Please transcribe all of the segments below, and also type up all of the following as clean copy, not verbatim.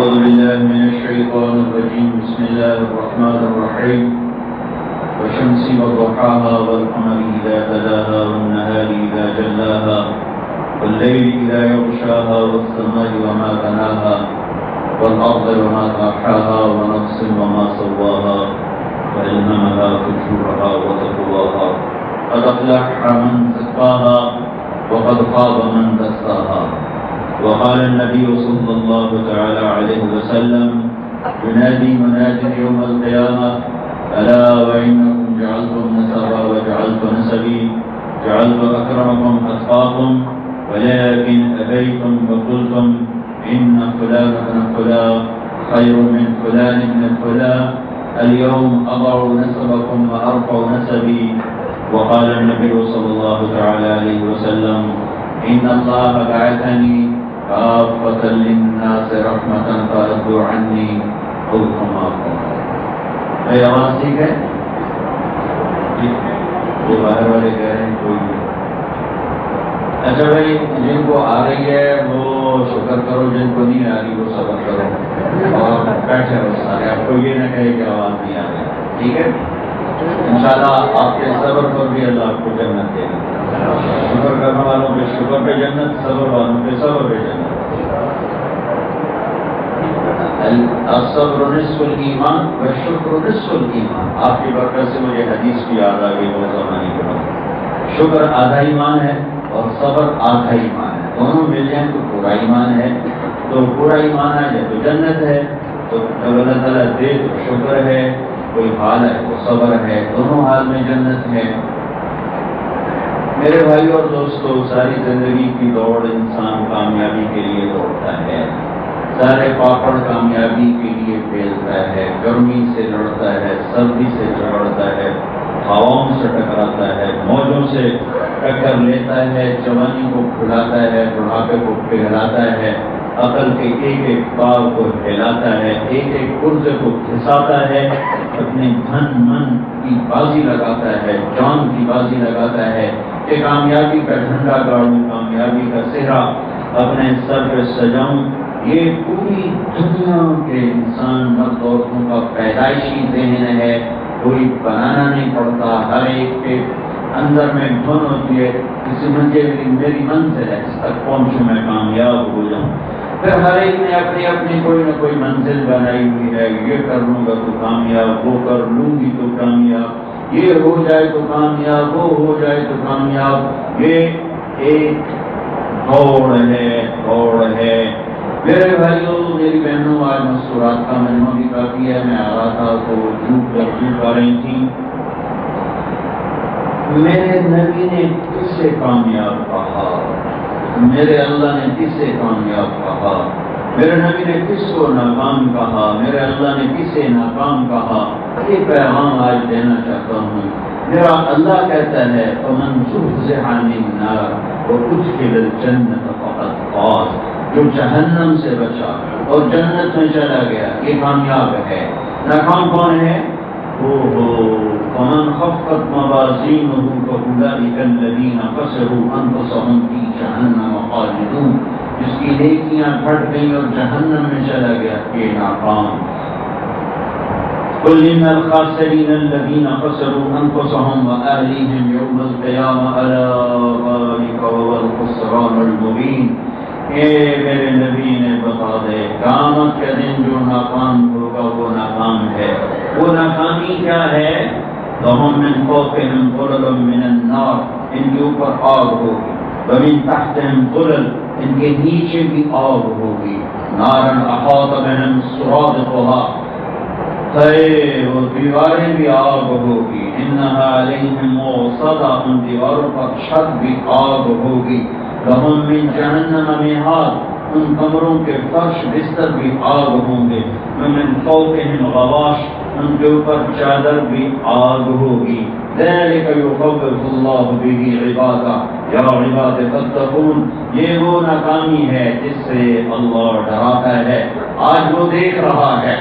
أعوذ بالله من الشيطان الرجيم. بسم الله الرحمن الرحيم. والشمس وضحاها والقمر إذا تلاها والنهار إذا جلاها والليل إذا يغشاها والسماء وما بناها والأرض وما طحاها ونفس وما سواها فألهمها فجورها وتقواها قد أفلح من زكاها وقد خاب من دساها. وقال النبي صلى الله تعالى عليه وسلم ينادي مناد يوم القيامة ألا وإنكم جعلتم نسبا وجعلت نسبي جعلت أكرمكم أتقاكم ولكن أبيتم فقلتم إن فلان ابن فلان خير من فلان ابن فلان اليوم أضع نسبكم وأرفع نسبي. وقال النبي صلى الله تعالى عليه وسلم إن الله بعثني كافة للناس رحمة فأدوا عني أو كما قال. اے آواز ٹھیک ہے؟ جو باہر والے کہہ رہے ہیں کوئی نہیں. اچھا بھائی، جن کو آ رہی ہے وہ شکر کرو، جن کو نہیں آ رہی وہ صبر کرو اور بیٹھے رہو سارے. آپ کو یہ نہ کہے کہ آواز نہیں آ رہی. ٹھیک ہے؟ انشاءاللہ آپ کے صبر پر بھی اللہ آپ کو جنت دے گا. شکر کرنے والوں پہ شکر پہ جنت، صبر والوں پہ صبر پہ جنت. الصبر نصف الایمان والشکر نصف الایمان. آپ کی برکت سے مجھے حدیث بھی یاد آ گئی بہت زمانے کے بعد. شکر آدھا ایمان ہے اور صبر آدھا ایمان ہے. دونوں مل جائیں تو پورا ایمان ہے. تو پورا ایمان آ جائے تو جنت ہے. تو جب اللہ تعالیٰ دے تو شکر ہے، کوئی حال ہے تو صبر ہے. دونوں حال میں جنت ہے. میرے بھائی اور دوستو، ساری زندگی کی دوڑ انسان کامیابی کے لیے دوڑتا ہے. سارے پاپڑ کامیابی کے لیے پھیلتا ہے. گرمی سے لڑتا ہے، سردی سے جھگڑتا ہے، ہواؤں سے ٹکراتا ہے، موجوں سے ٹکر لیتا ہے، جوانی کو کھلاتا ہے، بڑھاپے کو پگھلاتا ہے، عقل کے ایک ایک پاؤ کو ہلاتا ہے، ایک ایک پرزے کو کھساتا ہے، اپنے دھن من کی بازی لگاتا ہے، جان کی بازی لگاتا ہے کہ کامیابی کا جھنڈا گاڑوں، کامیابی کا سہرا اپنے سر پہ سجاؤں. یہ پوری دنیا کے انسان مرد عورتوں کا پیدائشی ذہن ہے. کوئی بنانا نہیں پڑتا. ہر ایک کے اندر میں دھن ہوتی ہے کسی منزل میری منزل ہے، اس تک پہنچوں میں کامیاب ہو جاؤں. پھر ہر ایک نے اپنی اپنی کوئی نہ کوئی منزل بنائی ہوئی ہے. یہ کر لوں گا تو کامیاب، وہ کر لوں گی تو کامیاب، یہ ہو جائے تو کامیاب، وہ ہو جائے تو کامیاب. یہ ایک دوڑ ہے. میرے بھائیوں، میری بہنوں، آج مسکرات کا مجمع بھی کافی ہے. میں آ رہا تھا تو جھوٹ آ رہی تھی. میرے نبی نے کس سے کامیاب کہا؟ میرے اللہ نے کس سے کامیاب کہا؟ میرے نبی نے کس کو ناکام کہا؟ میرے اللہ نے کس سے ناکام کہا؟ یہ پیغام آج دینا چاہتا ہوں. میرا اللہ کہتا ہے وَمَنْ زُحْزِحَ عَنِ النَّارِ وَأُدْخِلَ الْجَنَّةَ فَقَدْ فَازَ. جو جہنم سے بچا اور جنت میں چلا گیا یہ کامیاب ہے. ناکام کون ہے؟ وَمَنْ خَفَّتْ مَوَازِينُهُ فَأُولَئِكَ الَّذِينَ خَسِرُوا أَنفُسَهُمْ فِي جَهَنَّمَ خَالِدُونَ. جس کی نیکیاں گھٹ گئیں اور جہنم میں چلا گیا یہ ناکام. قُلْ إِنَّ الْخَاسِرِينَ الَّذِينَ خَسِرُوا أَنفُسَهُمْ وَأَهْلِيهِمْ يَوْمَ الْقِيَامَةِ أَلَا ذَلِكَ هُوَ الْخُسْرَانُ الْمُبِينُ. اے میرے نبی نے بتا دے قیامت کے دن جو ناکام ہوگا وہ ناکام ہے. وہ ناکامی کیا ہے؟ لَهُم مِّن فَوْقِهِمْ ظُلَلٌ مِّنَ النَّارِ. ان کے اوپر آگ ہوگی. وَمِن تَحْتِهِمْ ظُلَلٌ. ان کے نیچے بھی آگ ہوگی. نَارًا أَحَاطَ بِهِمْ سُرَادِقُهَا. وہ دیواریں بھی آگ ہوگی. إِنَّهَا عَلَيْهِمْ مُؤْصَدَةٌ. ان دیواروں پر چھت بھی آگ ہوگی. لَهُم مِّن جَهَنَّمَ مِهَادٌ. ان کمروں کے فرش بستر بھی آگ ہوں گے. وَمِن فَوْقِهِمْ غَوَاشٍ. ان کے اوپر چادر بھی آگ ہوگی. ذَلِكَ يُخَوِّفُ اللَّهُ بِهِ عِبَادَهُ يَا عِبَادِ فَاتَّقُونِ. یہ وہ ناکامی ہے جس سے اللہ ڈراتا ہے. آج وہ دیکھ رہا ہے،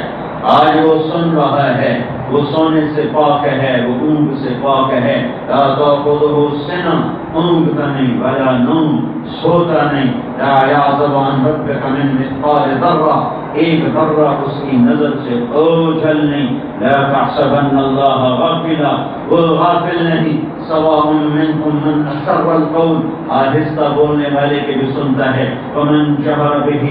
آج وہ سن رہا ہے وہ سونے سے پاک ہے، وہ اونگ سے پاک ہے، لا تأخذہ سنہ، اونگتا نہیں، ولا نوم، سوتا نہیں، لا یعزب عن ربک من مثقال ذرہ، ایک ذرہ اس کی نظر سے اوجھل نہیں، لا تحسبن اللہ غافلا، وہ غافل نہیں، سواء منکم من اسر القول، آہستہ بولنے والے کے بھی سنتا ہے، ومن جہر بہ،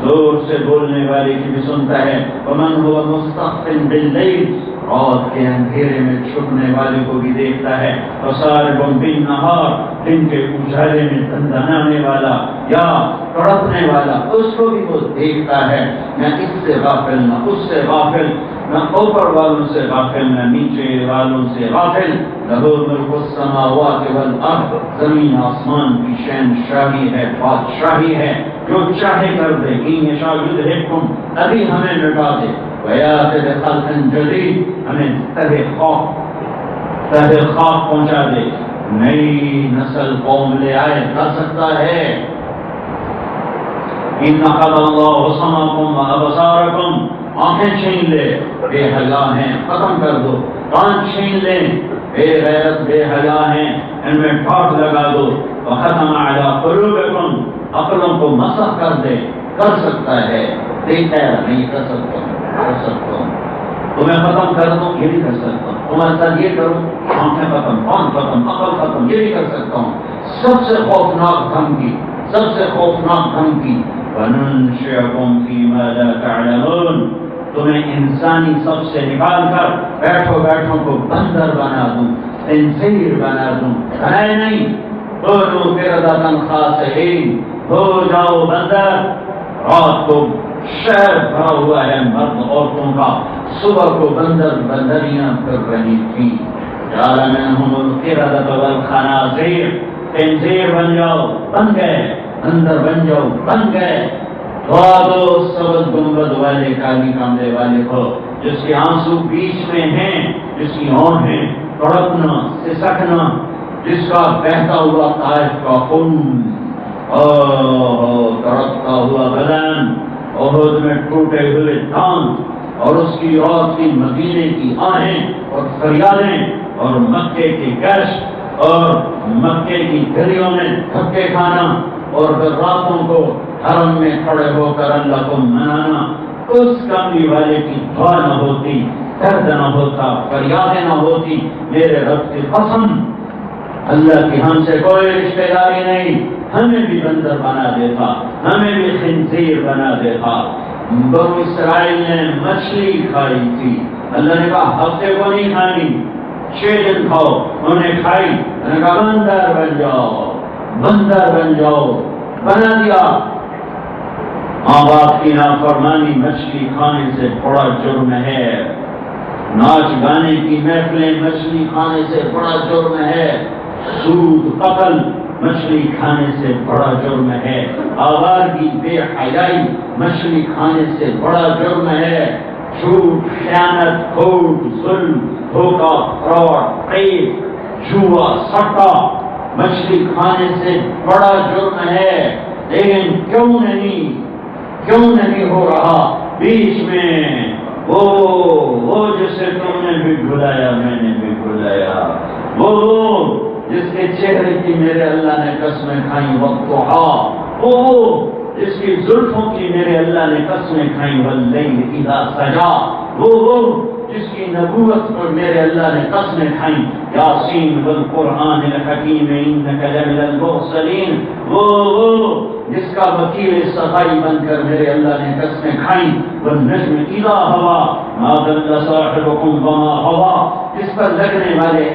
زور سے بولنے والے کی بھی سنتا ہے، ومن هو مستخف باللیل، رات کے اندھیرے میں چھپنے والے کو بھی دیکھتا ہے، وسارب بالنہار، دن کے اجالے میں دندنانے والا یا تڑپنے والا، اس کو بھی وہ دیکھتا ہے۔ نہ اس سے غافل، نہ اس سے غافل، نہ اوپر والوں سے غافل، نہ نیچے والوں سے غافل۔ لہو ملک السماوات والارض، زمین آسمان کی شہنشاہی ہے، بادشاہی ہے، جو چاہے کر دے، ان یشاء یذہبکم، ابھی ہمیں مٹا دے، ویأتی بخلق جدید، ہمیں تہ خاک پہنچا دے، نئی نسل قوم لے آئے، کر سکتا ہے۔ ان قضى الله سمعكم وابصاركم، آنکھیں چھین لے، بے حیا ہیں، ختم کر دو، کان چھین لے، بے غیرت بے حیا ہیں، ان میں ٹھاٹ لگا دو، وختم على قلوبكم، عقلوں کو مسح کر دے، کر سکتا ہے، دیکھتا ہے نہیں کر سکتا ہوں، کر سکتا ہوں، تمہیں ختم کر دوں یہ بھی کر سکتا ہوں، تمہارے ساتھ یہ کروں، آنکھیں ختم، کان ختم، عقل ختم، یہ بھی کر سکتا ہوں۔ سب سے خوفناک دھمکی، سب سے خوفناک دھمکی، وَنُنْشِئَكُمْ فِي مَا لَا تَعْلَمُونَ، تمہیں انسانی سب سے نکال کر بیٹھو بیٹھوں کو بندر بنا دوں، خنزیر بنا دوں، ہے نہیں، کونوا قردۃ خاسئین، ہو جاؤ بندر۔ رات کو شہر بھرا ہوا ہے مرد عورتوں کا، صبح کو بندر بندریاں پھر رہی تھیں۔ جعل منہم القردۃ والخنازیر، خنزیر بن جاؤ، بن گئے، اندر بن جاؤ، بن گئے۔ دعا دو سبز گنبد والے کالی کمرے والے کو، جس کے آنسو بیچ میں ہیں، جس کی ہونٹیں تڑپنا سسکنا، جس کا بہتا ہوا طائف کا خون، تڑپتا ہوا بدن، احد میں ٹوٹے ہوئے ٹانگ، اور اس کی رات کی مدینے کی آہیں اور فریادیں، اور مکے کی گشت، اور مکے کی گلیوں میں دھکے کھانا، اور پھر راتوں کو حرم میں کھڑے ہو کر اللہ کو منانا، اس کملی والے کی دعا نہ ہوتی، درد نہ ہوتا، فریادیں نہ ہوتی، میرے رب کی قسم، اللہ کی ہم سے کوئی رشتہ داری نہیں، ہمیں بھی بندر بنا دیتا، ہمیں بھی خنزیر بنا دیتا۔ بنو اسرائیل نے مچھلی کھائی تھی، اللہ نے کہا ہفتے کو نہیں کھانی، 6 دن کھاؤ، انہوں نے کھائی، انہوں نے کہا بندر بن جاؤ، بندر بن جاؤ، بنا دیا۔ ماں باپ کی نافرمانی مچھلی کھانے سے بڑا جرم ہے، ناچ گانے کی محفلیں مچھلی کھانے سے بڑا جرم ہے، سود قتل مچھلی کھانے سے بڑا جرم ہے، آوارگی بے حیائی مچھلی کھانے سے بڑا جرم ہے، جھوٹ خیانت کھوٹ ظلم دھوکہ فراڈ فریب جوا سٹا مچھلی کھانے سے بڑا جرم ہے۔ لیکن کیوں نہیں ہو رہا بیچ میں وہ جسے تم نے بھی بھلایا میں نے بھی بھلایا، وہ جس کے چہرے کی میرے اللہ نے قسمیں کھائیں والضحیٰ، وہ جس کی زلفوں کی میرے اللہ نے قسمیں کھائیں واللیل اذا سجا، وہ جس کی نبوت پر میرے اللہ نے قسمیں کھائیں یاسین والقرآن الحکیم انک لمن المرسلین، وہ جس کا وکیل صفائی بن کر میرے اللہ نے قسمیں کھائیں والنجم اذا ہوا ما ضل صاحبکم وما ہوا، جس پر لگنے والے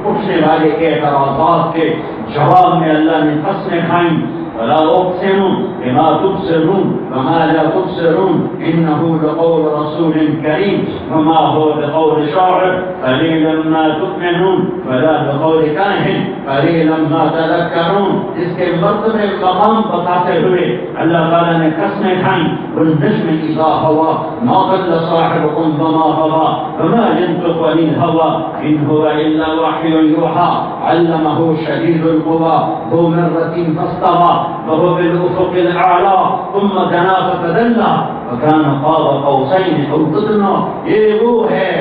اٹھنے والے اعتراضات کے جواب میں اللہ نے قسمیں کھائیں ولا اقسم بما تبصرون وما لا تبصرون انه لقول رسول کریم وما هو بقول شاعر قلیلا ما تؤمنون ولا بقول کاہن قلیلا ما تذکرون، جس کے مرتبے مقام بتاتے ہوئے اللہ تعالیٰ نے قسمیں کھائیں والنجم اذا هوى ما ضل صاحبكم وما هوى وما ينطق عن الهوى ان هو الا وحي يوحى علمه شديد القوى ذو مرة فاستوى وهو بالافق الاعلى ثم دنا فتدلى وكان قاب قوسين او ادنى، یہ وہ ہے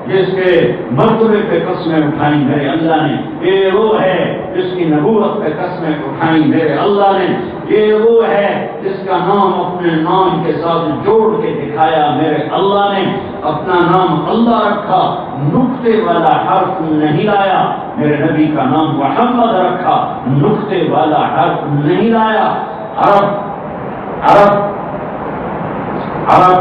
جس کے مرتبے پہ قسمیں اٹھائیں میرے اللہ نے، یہ وہ ہے جس کی نبوت پہ قسمیں اٹھائیں میرے اللہ نے، یہ وہ ہے جس کا نام اپنے نام کے ساتھ جوڑ کے دکھایا میرے اللہ نے، اپنا نام اللہ رکھا، نقطے والا حرف نہیں لایا، میرے نبی کا نام محمد رکھا، نقطے والا حرف نہیں لایا۔ عرب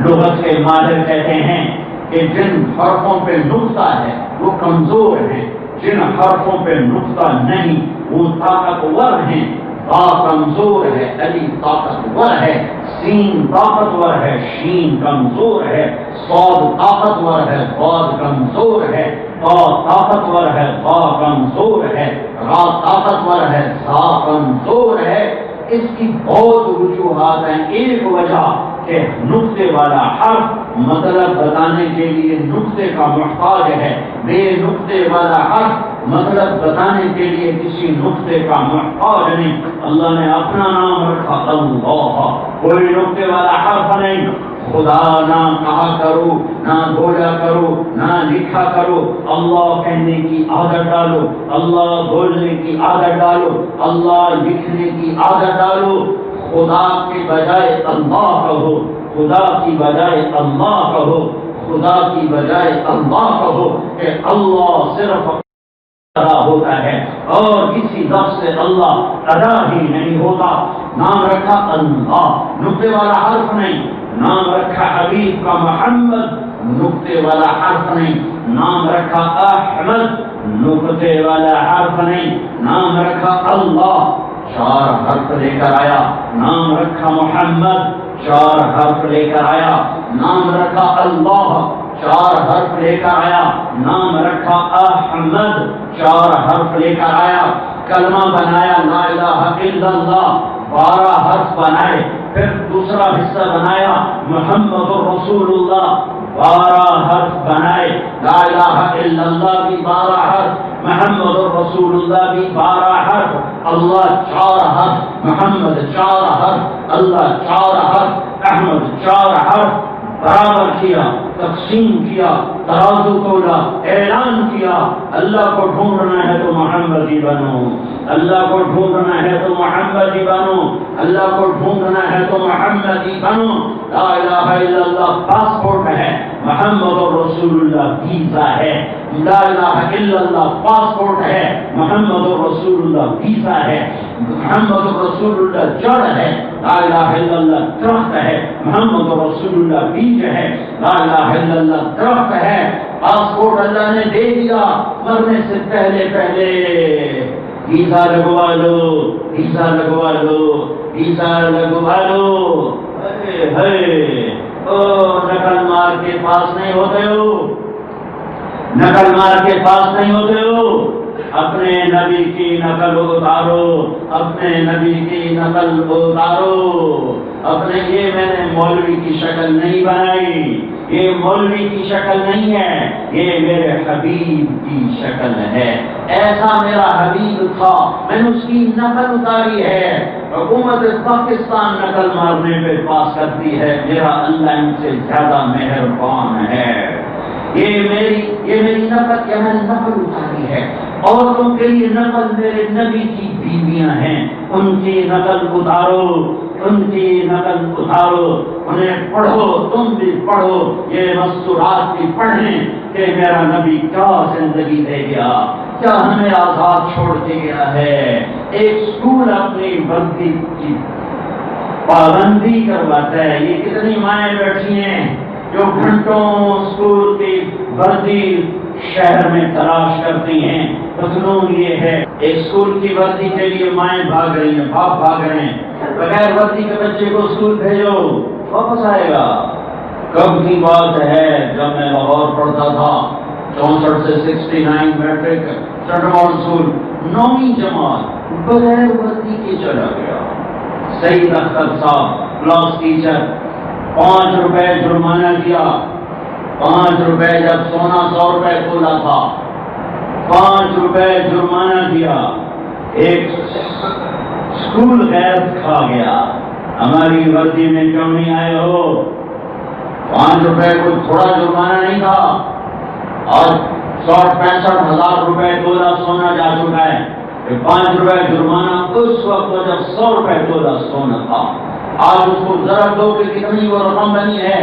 لغت کے ماہر کہتے ہیں کہ جن حرفوں پہ نقطہ ہے وہ کمزور ہیں، جن حرفوں پہ نقطہ نہیں وہ طاقتور ہیں۔ با کمزور ہے، علی طاقتور ہے، سین طاقتور ہے، شین کمزور ہے، صاد طاقتور ہے، ضاد کمزور ہے، طا طاقتور ہے، ظا کمزور ہے، را طاقتور ہے، ظا کمزور ہے۔ اس کی بہت وجوہات ہیں۔ ایک وجہ کہ نقطے والا حرف مطلب بتانے کے لیے نقطے کا محتاج ہے، بے نقطے والا حرف مطلب بتانے کے لیے کسی نقطے کا محتاج نہیں۔ اللہ نے اپنا نام رکھا اللہ، کوئی نقطے والا حرف نہیں۔ خدا نہ کہا کرو، نہ بولا کرو، نہ لکھا کرو، اللہ کہنے کی عادت ڈالو، اللہ بولنے کی عادت ڈالو، اللہ لکھنے کی عادت ڈالو۔ خدا کے بجائے اللہ کہو، خدا کی بجائے اللہ کہو، خدا کی بجائے اللہ کہو، کہ اللہ صرف ادا ہوتا ہے اور کسی لفظ سے اللہ ادا ہی نہیں ہوتا۔ نام رکھا اللہ، نقطے والا حرف نہیں۔ نام رکھا حبیب کا محمد، نقطے والا حرف نہیں۔ نام رکھا احمد، نقطے والا حرف نہیں۔ نام رکھا اللہ، 4 حرف لے کر آیا۔ نام رکھا محمد، 4 حرف لے کر آیا۔ نام رکھا اللہ، 4 حرف لے کر آیا۔ نام رکھا احمد، 4 حرف لے کر آیا۔ کلمہ بنایا لا الہ الا اللہ، 12 حرف بنائے۔ پھر دوسرا حصہ بنایا محمد رسول اللہ، 12 حرف بنائے۔ لا الہ الا اللہ بھی 12 حرف، محمد رسول اللہ بھی 12 حرف، اللہ 4 حرف، محمد 4 حرف، اللہ 4 حرف، احمد 4 حرف۔ برابر کیا، تقسیم کیا، ترازو تولا، اعلان کیا۔ اللہ کو ڈھونڈنا ہے تو محمدی بنو، اللہ کو ڈھونڈنا ہے تو محمدی بنو، اللہ کو ڈھونڈنا ہے تو محمدی بنو۔ لا الہ الا اللہ پاسپورٹ ہے، محمد رسول اللہ ویزا ہے۔ لا الہ الا اللہ پاسپورٹ ہے، محمد رسول اللہ ویزا ہے۔ محمد رسول اللہ جڑ ہے، لا الہ الا اللہ درخت ہے، محمد رسول اللہ بیج ہے، لا الہ الا اللہ درخت ہے۔ پاسپورٹ اللہ نے دے دیا، مرنے سے پہلے ویزا لگوا لو، ویزا لگوا لو، ویزا لگوا لو۔ نقل مار کے پاس نہیں ہوتے ہو، نقل مار کے پاس نہیں ہوتے ہو، اپنے نبی کی نقل اتارو، اپنے نبی کی نقل اتارو۔ اپنے یہ میں نے مولوی کی شکل نہیں بنائی، یہ مولوی کی شکل نہیں ہے، یہ میرے حبیب کی شکل ہے۔ ایسا میرا حبیب تھا، میں نے اس کی نقل اتاری ہے۔ حکومت پاکستان نقل مارنے پہ پاس کرتی ہے، میرا اللہ ان سے زیادہ مہربان ہے۔ یہ میری نقل، یہ میں نے نقل اتاری ہے۔ عورتوں کے لیے نقل میرے نبی کی بیویاں ہیں، ان کی نقل اتارو، ان کی نقل اتارو، انہیں پڑھو، تم بھی پڑھو، یہ مستورات بھی پڑھیں کہ میرا نبی کیا زندگی دے گیا، کیا ہمیں آزاد چھوڑ کے گیا ہے۔ ایک اسکول اپنی وردی کی پابندی کرواتا ہے۔ یہ کتنی مائیں بیٹھی ہیں جو گھنٹوں اسکول کی وردی شہر میں تلاش کرتی ہیں۔ مضمون یہ ہے، ایک اسکول کی وردی کے لیے مائیں بھاگ رہی ہیں، باپ بھاگ رہے ہیں۔ بغیر وردی کے بچے کو اسکول بھیجو، واپس آئے گا۔ کب کی بات ہے جب میں لاہور پڑھتا تھا، 64 سے 69 میٹرک چٹوال اسکول، 9ویں جماعت بغیر وردی کے چلا گیا۔ سعید اختر صاحب کلاس ٹیچر، 5 روپے جرمانہ دیا۔ 5 روپے جب سونا 100 روپے کھولا تھا، 5 روپے جرمانہ دیا۔ ایک اسکول غیرت کھا گیا، ہماری وردی میں کیوں نہیں آئے ہو؟ 5 روپے کوئی تھوڑا جرمانہ نہیں تھا، اور 65,000 روپے تولہ سونا جا چکا ہے. 5 روپے جرمانہ اس وقت جب 100 روپے تولہ سونا تھا. آج اس کو ذرا دو کہ کتنی وہ رقم بنی ہے.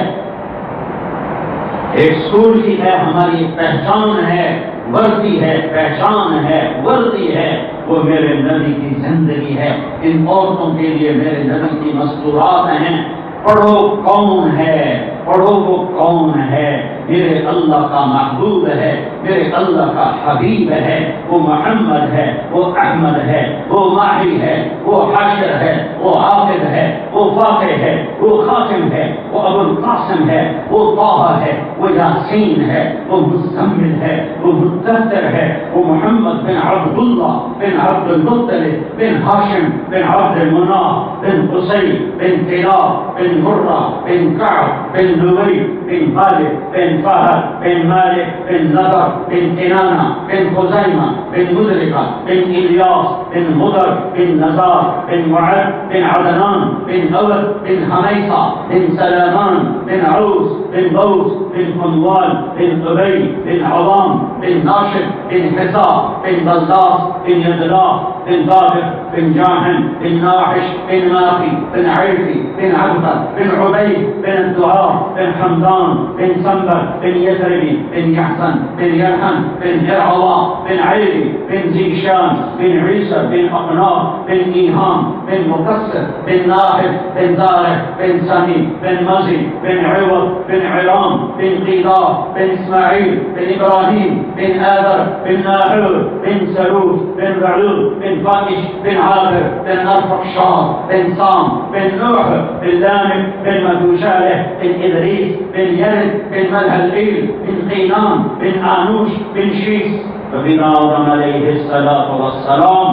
ایک سکول کی ہے ہماری پہچان ہے، وردی ہے، پہچان ہے، وردی ہے، وہ میرے نبی کی زندگی ہے. ان عورتوں کے لیے میرے نبی کی مستورات ہیں. پڑھو کون ہے، پڑھو وہ کون ہے. میرے اللہ کا محبوب ہے، میرے اللہ کا حبیب ہے. وہ محمد ہے، وہ احمد ہے، وہ ماہی ہے، وہ حاشر ہے، وہ عابد ہے، وہ فاتح ہے، وہ خاتم ہے، وہ ابو القاسم ہے، وہ طہ ہے، وہ یاسین ہے، وہ مزمل ہے، وہ مدثر ہے، وہ محمد بن عبداللہ بن عبد المطلب بن ہاشم بن عبد المناف بن قصی بن کلاب بن مرہ بن کعب بن نبی بن غالب بن فہد بن مالک بن نضر بن کنانہ بن خزیمہ بن مدرکہ بن الیاس بن مدر بن نزار بن معد بن عدنان بن اود بن حمیصہ بن سلامان بن عوس بن بوس بن قنوال بن ابی بن عظام بن ناشد بن حساب بن بلداس بن يدلاف بن ضابط بن جاهن بن ناحش بن ماقي بن عيفي بن عبدة بن عبيد بن الدعاء بن حمدان بن سنبر بن يثربي بن يحسن بن يرحم بن هرعضاء بن عيري بن زيشان بن عيسى بن أقناف بن إيهام بن مكسر بن ناحف بن زارع بن سمي بن مزي بن عوض بن عرام بن قيدار بن إسماعيل بن إبراهيم بن آذر بن ناحور بن سلوف بن رعوب بن فاكش بن عابر بن أرفقشار بن سام بن نوح بن لامك بن مدوشاله بن إدريس بن يرد بن ملهلئيل بن قينان بن آنوش بن شيس وبن آدم عليه الصلاة والسلام.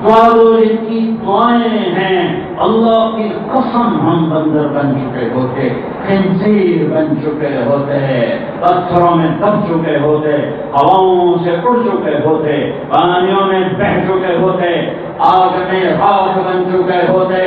دعا ان کی دعائیں ہیں. اللہ کی قسم ہم بندر بن چکے ہوتے، خنزیر بن چکے ہوتے، پتھروں میں دب چکے ہوتے، ہواؤں سے اڑ چکے ہوتے، پانیوں میں بہہ چکے ہوتے، آگ میں راکھ بن چکے ہوتے،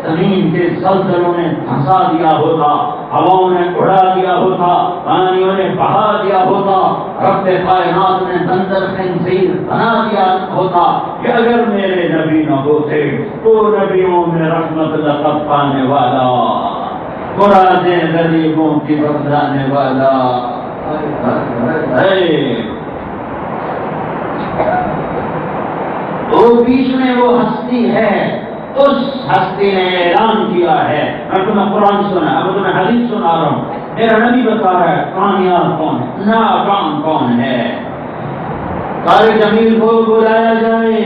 زمین کے زلزلوں نے دھسا دیا ہوتا، ہواؤں نے اڑا دیا ہوتا، پانیوں نے بہا دیا ہوتا، رب کائنات نے بندر خنزیر بنا دیا ہوتا کہ اگر میرے نبی نہ ہوتے تو نبیوں میں رحمت لقب پانے والا، قرآن غریبوں کی بردانے والا. وہ بیچ میں وہ ہستی ہے، اس ہستی نے اعلان کیا ہے. میں تمہیں قرآن سنا، اب تمہیں حدیث سنا رہا ہوں. میرا نبی بتا رہا ہے کامیاب کون ہے، ناکام کون ہے. سارے جمیل کو بلایا جائے.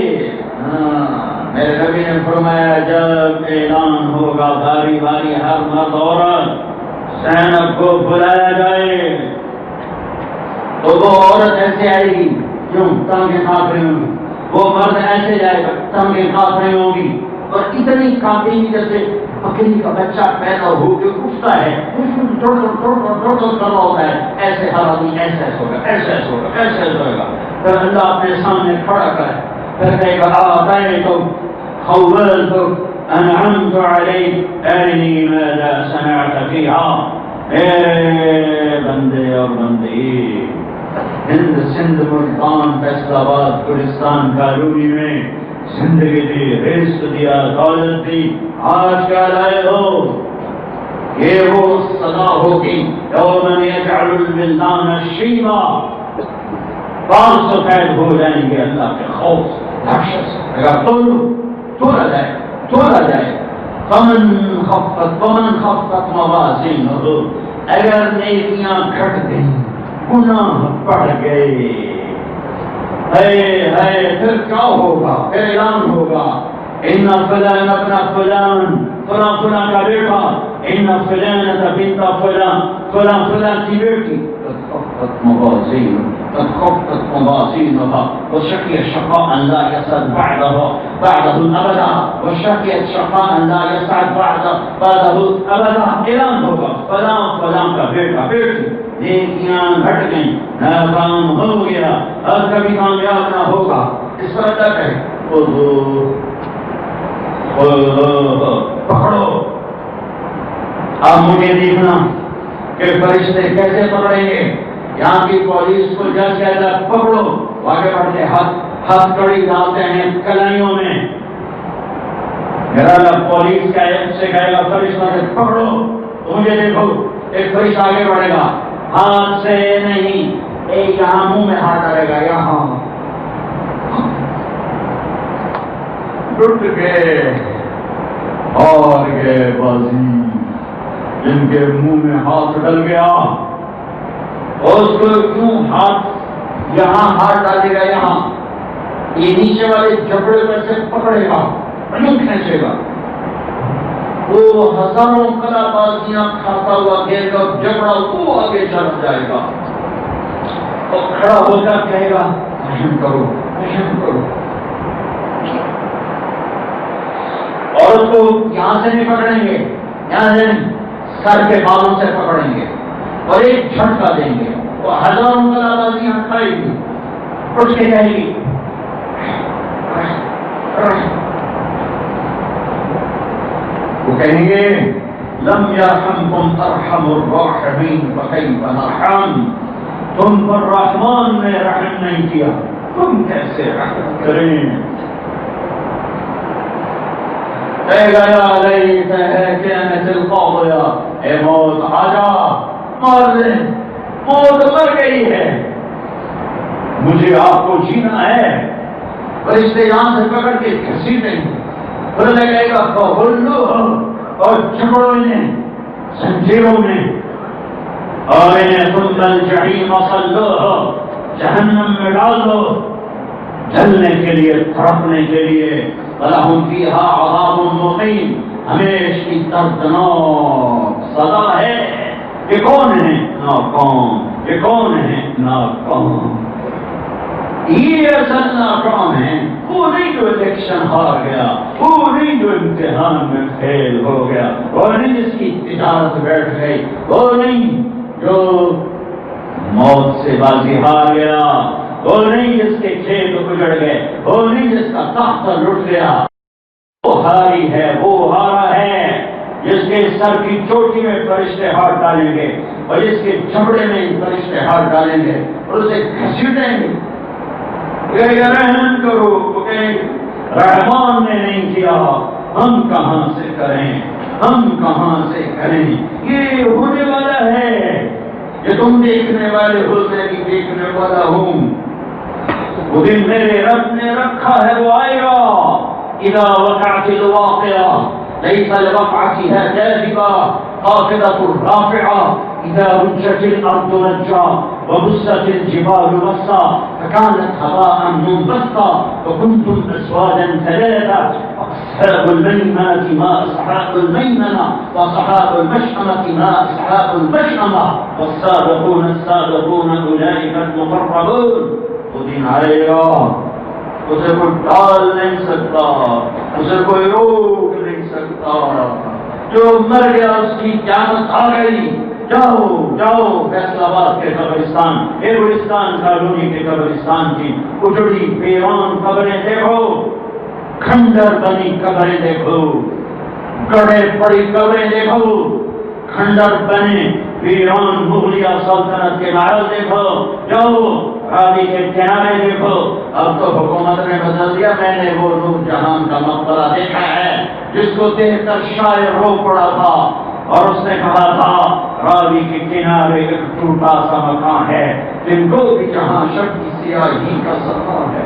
میرے نبی نے فرمایا جب اعلان ہوگا باری باری ہر مرد عورت زینب کو بلایا جائے تو وہ عورت ایسے آئے گی کیوں تنگیں کھا رہی ہوں گی، وہ مرد ایسے جائے گا تنگیں کھا رہی ہوں گی، اور اتنی کھاتی گی جیسے بکری کا بچہ پیدا ہو کے اٹھتا ہے کر رہا ہوتا ہے، ایسے ہر آدمی ایسے ہوگا، ایسے ہوگا، ایسے ہوگا. پھر اللہ اپنے سامنے کھڑا کرے، پھر کہے گا آتیتک خولتک انعمت علیک ارنی ماذا صنعت فیہا. اے بندے اور بندی، ہند سندھ ملتان فیصل آباد گلستان کالونی میں زندگی دی، رزق دیا، دولت دی، آج کیا لائے ہو؟ یہ وہ صدا ہوگی یوم یجعل الولدان شیبا. 500 قید ہو جائیں گے اللہ کے خوف سے، دہشت سے. اگر توڑا جائے فمن خفت موازینہ، اگر نیکیاں گھٹ گئیں، گناہ بڑھ گئے، پھر کیا ہوگا؟ پھر اعلان ہوگا ان فلان ابن فلان، فلاں فلاں کا بیٹا، ان فلانۃ بنت فلان، فلاں فلاں کی بیٹی، قد خفت موازینها وشقي شقاء لا يسعد بعده ابدا، وشقيت شقاء لا يسعد بعده ابدا. اعلان ہوگا فلاں فلاں کا بیٹا بیٹی، نیکیاں گھٹ گئیں، ناکام ہو گیا، اور کبھی کامیاب نہ ہوگا. اس پر کیا کہے؟ پکڑو. اب مجھے دیکھنا کہ فرشتے کیسے پکڑیں گے. یہاں کی پولیس کو جج کہتا ہے پکڑو، آگے بڑھ کے ہاتھ کڑی ڈالتے ہیں کلائیوں میں. میرا لب پولیس کا ایک سے کہے گا فرشتہ سے پکڑو، مجھے دیکھو، ایک فرشتہ آگے بڑھے گا، ہاتھ سے نہیں، ایک یہاں منہ میں ہاتھ ڈالے گا، یہاں ٹوٹ گئے اور گئے بازی. جن کے منہ میں ہاتھ ڈل گیا اس کو کیوں ہاتھ یہاں ہاتھ ڈالے گا، یہاں یہ نیچے والے جبڑے میں سے پکڑے گا، یوں کھینچے گا، وہ ہزاروں کلا بازیاں کھاتا ہوا گئے گا، جبڑا وہ آگے چل جائے گا اور کھڑا ہو کر کہے گا رحم کرو رحم کرو. اور اس کو یہاں سے نہیں پکڑیں گے، یہاں سے سر کے بالوں سے پکڑیں گے اور ایک جھٹکا دیں گے، وہ ہزاروں کلا بازیاں کھائے گی، اٹھ کے جائے گی. وہ کہیں گے لم یرحمکم ارحم الراحمین فکیف نرحم، تم پر رحمان نے رحم نہیں کیا، تم کیسے رحم کریں. اے گیا لیت ہے کانت القاضیہ، اے موت آجا مار دے، موت مر گئی ہے، مجھے آپ کو جینا ہے. فرشتے یہاں سے پکڑ کے گھسیٹیں گے، پھر لگے گا فغلو اور جبڑوں میں زنجیروں میں اور انہیں ثم الجحیم صلوہ، جہنم میں ڈال دو جلنے کے لیے، تڑپنے کے لیے. وَلَهُمْ فِيهَا عَذَابٌ مُقِيمٌ، ہمیشہ کی دردناک سزا ہے. یہ کون ہے؟ ناکام. یہ کون ہے؟ ناکام. یہ اصل ناکام ہے، وہ نہیں جو الیکشن ہار گیا، وہ نہیں جو امتحان میں فیل ہو گیا، وہ نہیں جس کی تجارت بیٹھ گئی، وہ نہیں جو موت سے بازی ہار گیا، وہ نہیں جس کے کھیت اجڑ گئے، وہ نہیں جس کا تخت لٹ گیا. وہ ہاری ہے، وہ ہارا ہے جس کے سر کی چوٹی میں فرشتے ہاتھ ڈالیں گے اور جس کے جبڑے میں فرشتے ہاتھ ڈالیں گے اور اسے گھسیٹیں گے. رحم کرو، رحمان نے نہیں کیا، ہم کہاں سے کریں، ہم کہاں سے کریں. یہ ہونے والا ہے، یہ تم دیکھنے والے ہو، میں بھی دیکھنے والا ہوں. وہ دن میرے رب نے رکھا ہے، وہ آئے گا. اذا وقعت الواقعہ ليس لوقعتها كاذبة خافضة رافعة إذا رجت الأرض رجا وبست الجبال بسا فكانت هباء منبثا وكنتم أسوادا ثلاثة وأصحاب الميمنة ما أصحاب الميمنة وأصحاب المشأمة ما أصحاب المشأمة والسابقون السابقون أولئك المقربون. ودين عليها اسے کوئی ڈال نہیں سکتا، اسے کوئی روک نہیں سکتا. جو مر گیا اس کی قیامت آ گئی. جاؤ جاؤ فیصل آباد کے قبرستان، ایرولستان کالونی کے قبرستان کی اجڑی ویران قبریں دیکھو، کھنڈر بنی قبریں دیکھو، گڑھے پڑی قبریں دیکھو، کھنڈر بنے ویران مغلیہ سلطنت کے محل دیکھو. جاؤ راوی کے کنارے دیکھو. اب تو حکومت نے بدل دیا. میں نے وہ نور جہان کا مقبرہ دیکھا ہے جس کو دیکھ کر شاعر رو پڑا تھا اور اس نے کہا تھا راوی کے کنارے ایک ٹوٹا سا مکان ہے جن کو بھی جہاں شب کی سیاہی کا سفر ہے.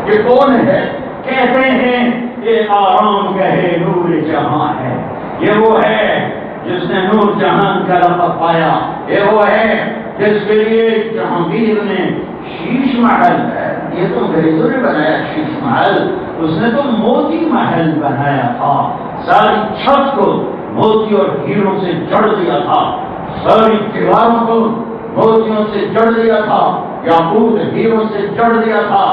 یہ کون ہے؟ کہتے ہیں یہ آرام گہے نور جہاں ہے. یہ وہ ہے جس نے نور جہان کا لقب پایا. یہ وہ ہے جس کے لیے جہانگیر نے شیش محل ہے، یہ تو انگریزوں نے بنایا شیش محل، اس نے تو موتی محل بنایا تھا. ساری چھت کو موتی اور ہیروں سے جڑ دیا تھا، ساری دیواروں کو موتیوں سے جڑ دیا تھا، یاقوت ہیروں سے جڑ دیا تھا.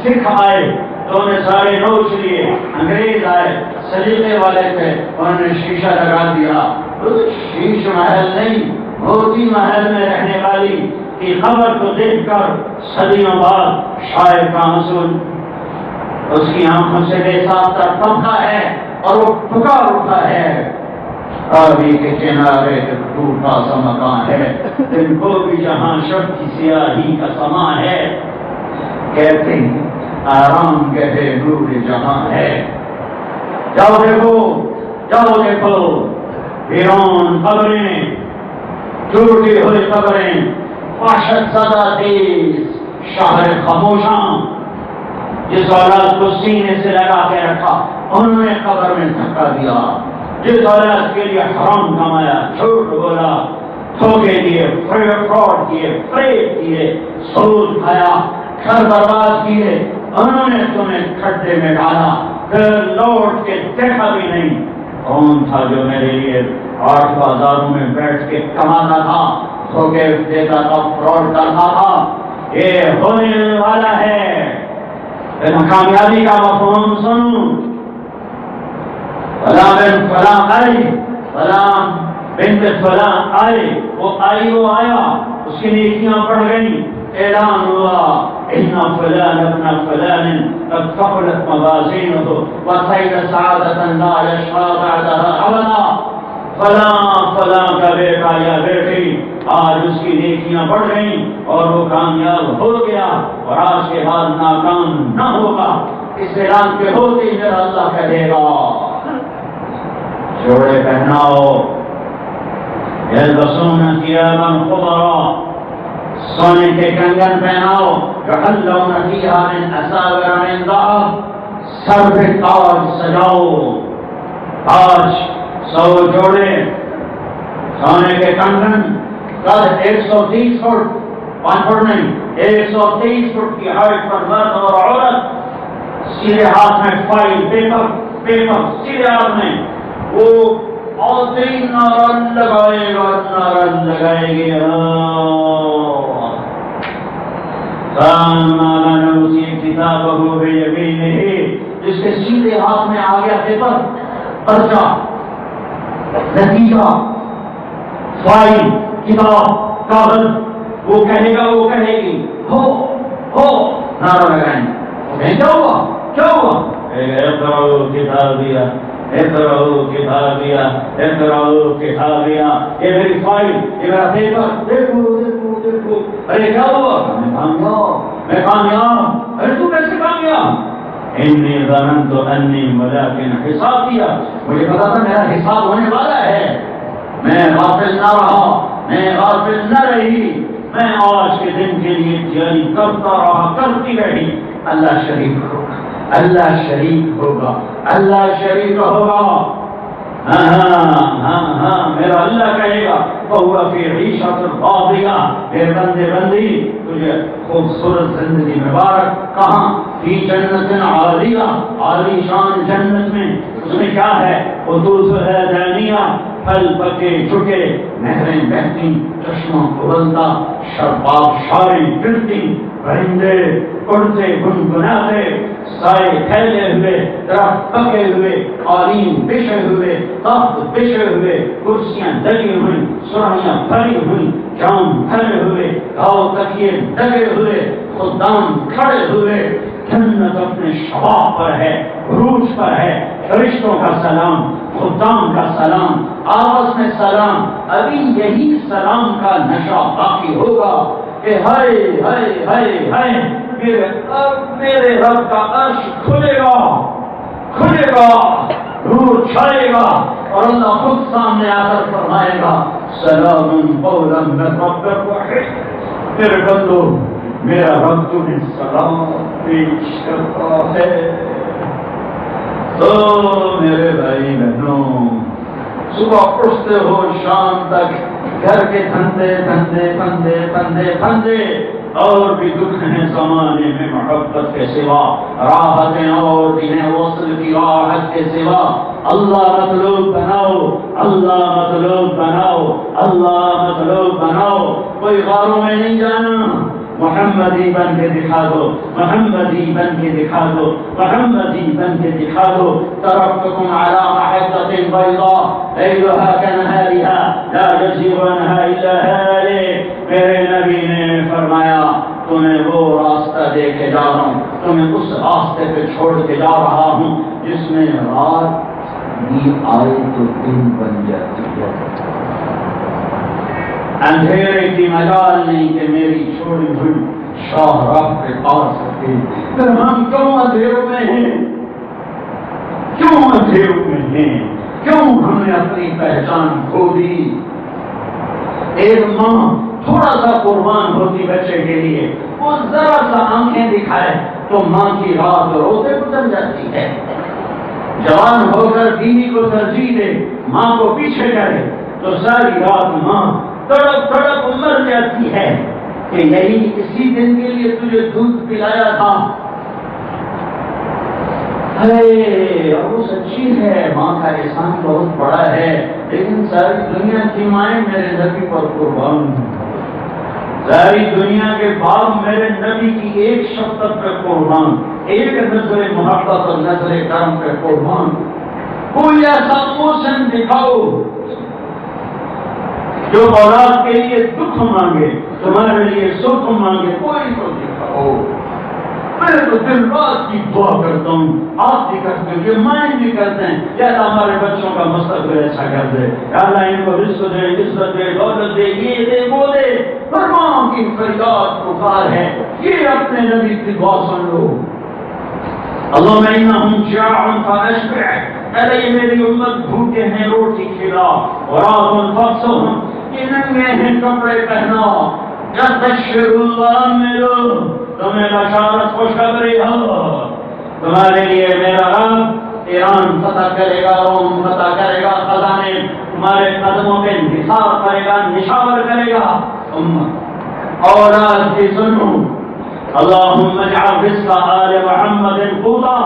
سکھ آئے تو انہیں سارے نوچ لیے، انگریز آئے سلیقے والے تھے، انہوں نے شیشہ لگا دیا. شیش محل نہیں، موتی محل میں رہنے والی کی خبر کو دیکھ کر صدیوں بعد شاعر کا حصول اس کی آنکھوں سے بے ساختہ طبقہ ہے اور وہ پکار اٹھا ہے آبی کے کنارے ایک ٹوٹا سا مکان ہے، ان کو بھی جہاں شب کی سیاہی کا سما ہے، کہتے ہیں آرام کہتے نور جہاں ہے۔ جاؤ دیکھو ویران قبریں، ٹوٹی ہوئی قبریں، وحشت زدہ دیس شہر خاموشاں، جس اولاد کو سینے سے لگا کے رکھا انہوں نے قبر میں دھکا دیا، جس اولاد کے لیے حرام کمایا، جھوٹ بولا، دھوکے دیے، فراڈ کیے، فریب کیے، سود کھایا، گھر برباد کیے، انہوں نے تمہیں کھڈے میں ڈالا، پھر لوٹ کے دیکھا بھی نہیں۔ کون تھا جو میرے لیے 8 بازاروں میں بیٹھ کے کماتا تھا، دھوکے دیتا تھا، فراڈ کرتا تھا؟ یہ ہونے والا ہے۔ کامیابی کا مفہوم سنوں، فلاں بن فلاں آئی، فلاں بنت فلاں آئے، وہ آیا، اس کی نیکیاں بڑھ گئیں، اعلان ہوا ان فلان ابن فلان قد ثقلت موازینہ وصید سعادۃ لا یشقی بعدها ابدا، فلاں کا بیٹا یا بیٹی آج اس کی نیکیاں بڑھ گئیں اور وہ کامیاب ہو گیا اور آج کے بعد ناکام نہ ہوگا۔ اس اعلان کے ہوتے ہی میرا اللہ کہے گا جوڑے پہناؤ، یلبسون ثیابا خضرا، سونے کے کنگن پہناؤ، یحلون فیہا من اساور من ذہب، سر پہ تاج سجاؤ، آج 100 جوڑے سونے کے کنگن، کل 130 فٹ 5 فٹ نہیں 130 فٹ کی ہائٹ پر مرد اور عورت، سیدھے ہاتھ میں فائل پیپر سیدھے ہاتھ میں، وہ عورتیں نعرہ لگائے گی کتابہ بیمینہ، جس کے سیدھے ہاتھ میں آ گیا پیپر، پرچہ، نتیجہ، فائل، کتاب، کاغذ، وہ کہے گا، وہ کہے گی ہو نعرہ لگائیں گے، کیا ہوا؟ اقرأوا کتابیہ، اقرأوا کتابیہ، اقرأوا کتابیہ، یہ میری فائل، یہ میرا پیپر، دیکھو، ارے کیا ہوا؟ میں کامیاب، ارے تو کیسے کامیاب؟ انی ظننت انی ملاق حسابیہ، مجھے پتا تھا میرا حساب ہونے والا ہے، میں غافل نہ رہا، میں غافل نہ رہی، میں آج کے دن کے لیے تیاری کرتا رہا، کرتی رہی۔ اللہ شریک ہوگا، اللہ شریک ہوگا، اللہ شریک ہوگا، ہاں میرا اللہ کہے گا فَهُوَ فِي عِيشَةٍ رَاضِيَةٍ، میرے بندی تجھے خوبصورت زندگی مبارک، کہاں؟ فی جنت عالیہ، عالی شان جنت میں، اس میں کیا ہے؟ قطوفها دانیہ، پھل پکے چکے، نہریں بہتی، چشمہ کھولتا، شربات شاریں گرتی، پرندے اڑتے گنگناتے، سائے پھیلے ہوئے، درخت پکے ہوئے، قالین بچھے ہوئے، تخت بچھے ہوئے، کرسیاں لگی ہوئی، سرائیاں بھری ہوئی، جام بھرے ہوئے، گھاؤ تکیے لگے ہوئے، خدام کھڑے ہوئے، جنت اپنے شباب پر ہے، عروج پر ہے، فرشتوں کا سلام، خدام کا سلام، آپس میں سلام، ابھی یہی سلام کا نشہ باقی ہوگا کہ ہائے ہائے ہائے ہائے میرے رب کا عرش کھلے گا، روح چھائے گا اور اللہ خود سامنے آ کر فرمائے گا سلام قولا من رب الرحیم، میرے بندو میرا رب تمہیں سلام پیش کرتا ہے۔ تو میرے بھائی بہنوں، صبح اٹھتے ہو شام تک گھر کے دھندے اور بھی دکھ ہیں زمانے میں محبت کے سوا، راحتیں اور بھی ہیں وصل کی راحت کے سوا، اللہ مطلوب بناؤ، اللہ مطلوب بناؤ، اللہ مطلوب بناؤ، کوئی غاروں میں نہیں جانا، محمدی بن کے دکھا دو، محمدی بن کے دکھا دو، محمدی بن کے دکھا دو۔ ترکتکم علی محجۃ بیضاء لیلها کنہارها لا یزیغ عنہا الا ہالک، میرے نبی نے فرمایا تمہیں وہ راستہ دے کے جا رہا ہوں، تمہیں اس راستے پہ چھوڑ کے جا رہا ہوں جس میں رات بھی آئے تو دن بن جاتی اندھیرے کی مجال نہیں کہ میری چھوڑی ہوئی شاہراہ پہ آ سکے. پھر ہم کیوں اندھیروں میں ہیں؟ کیوں اندھیروں میں ہیں؟ کیوں ہم نے اپنی پہچان کھو دی؟ ایک ماں تھوڑا سا قربان ہوتی بچے کے لیے، وہ ذرا سا آنکھیں دکھائے تو ماں کی رات روتے گزر جاتی ہے. جوان ہو کر بیوی کو ترجیح دے، ماں کو پیچھے کرے تو ساری رات ماں تڑپ تڑپ مر جاتی ہے کہ یہی اسی دن کے لیے تجھے دودھ پلایا تھا. وہ سچی ہے، ماں کا احسان بہت بڑا ہے، لیکن ساری دنیا کی مائیں میرے نبی پر قربان ہیں. ساری دنیا کے باپ میرے نبی کی ایک شفقت پہ قربان، ایک نظر محبت اور نظر کرم پہ قربان. کوئی ایسا موسم دکھاؤ جو اولاد کے لیے دکھ مانگے، تمہارے لیے سکھ مانگے، کوئی تو دکھاؤ. میں تو دن رات کی دعا کرتا ہوں، آپ بھی کرتے ہیں، یہ مائیں بھی کرتے ہیں، یا ہمارے بچوں کا مستقبل اچھا کر دے، یا اللہ ان کو رزق دے، عزت دے، دولت دے، یہ دے وہ دے. پر ماں کی فریاد پکار ہے، یہ اپنے نبی کی دعا سن لو. اللہم انہم جاع فاشبع، اے یہ میری امت بھوکے ہیں روٹی کھلا، اور فاکسوہم، یہ ننگے ہیں کپڑے پہنا. یبشر اللہ ملو، تمہیں بشارت خوشخبری ہو، تمہارے لیے میرا رب ایران فتح کرے گا، روم فتح کرے گا، خزانے تمہارے قدموں پہ نثار کرے گا، نشاور کرے گا. اولاد کی سنو، اللہم اجعل رزق آل محمد قوتا،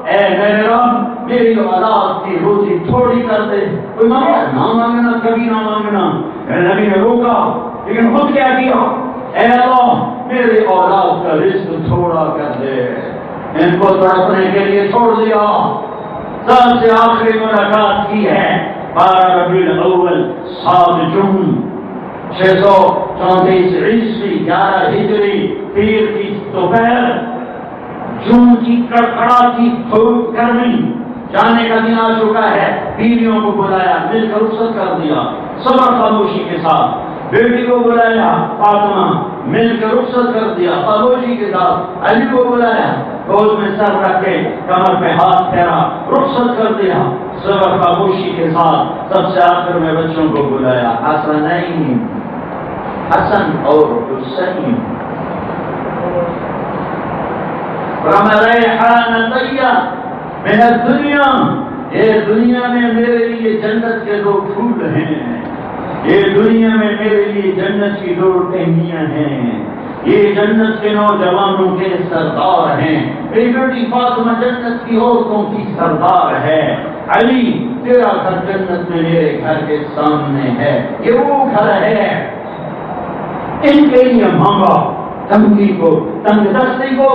اے میرے رب میری اولاد کی روزی تھوڑی کر دے. کوئی مانگا نہ مانگنا، کبھی نہ مانگنا. نبی نے روکا لیکن خود کیا کیا؟ اے اللہ میری اولاد کا رزق تھوڑا کر دے. ان کو تڑپنے کے لیے چھوڑ دیا. سب سے آخری ملاقات کی ہے 12 ربیع الاول 7 جون 634 عیسوی 11 ہجری، پیر کی دوپہر، جون کی کڑکڑاتی دھوپ گرمی، جانے کا دن آ چکا ہے. بیویوں کو بلایا، مل کر رخصت کر دیا صبر خاموشی کے ساتھ. بیٹی کو بلایا فاطمہ، مل کر رخصت کر دیا خاموشی کے ساتھ. علی کو بلایا، گود میں سر رکھ کے کمر پہ ہاتھ پھیرا، رخصت کر دیا صبر خاموشی کے ساتھ. سب سے آخر میں بچوں کو بلایا، حسنین، حسن اور حسین. ریحانتیہ من الدنیا، یہ دنیا میں میرے لیے جنت کے 2 پھول ہیں، یہ دنیا میں میرے لیے جنت کی 2 ٹہنیاں ہیں، یہ جنت کے نوجوانوں کے سردار ہیں. میری بیٹی فاطمہ جنت کی عورتوں کی سردار ہے. علی تیرا گھر جنت میں میرے گھر کے سامنے ہے، یہ وہ گھر ہے. ان کے لیے مانگا تنگی کو، تنگ دستی کو.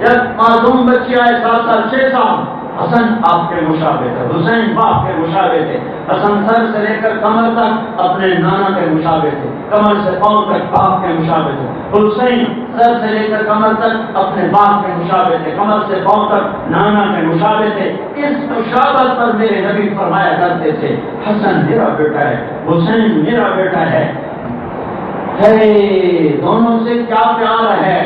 جب معصوم بچے آئے 7 سال 6 سال، حسن آپ کے مشابہ تھے، حسین باپ کے مشابہ تھے. حسن سر سے لے کر کمر تک اپنے نانا کے مشابہ تھے، کمر سے پاؤں تک باپ کے مشابہ تھے. حسین سر سے لے کر کمر تک اپنے باپ کے مشابہ تھے، کمر سے پاؤں تک نانا کے مشابہ تھے. اس مشابہت پر میرے نبی فرمایا کرتے تھے حسن میرا بیٹا ہے، حسین میرا بیٹا ہے. دونوں سے کیا پیار ہے.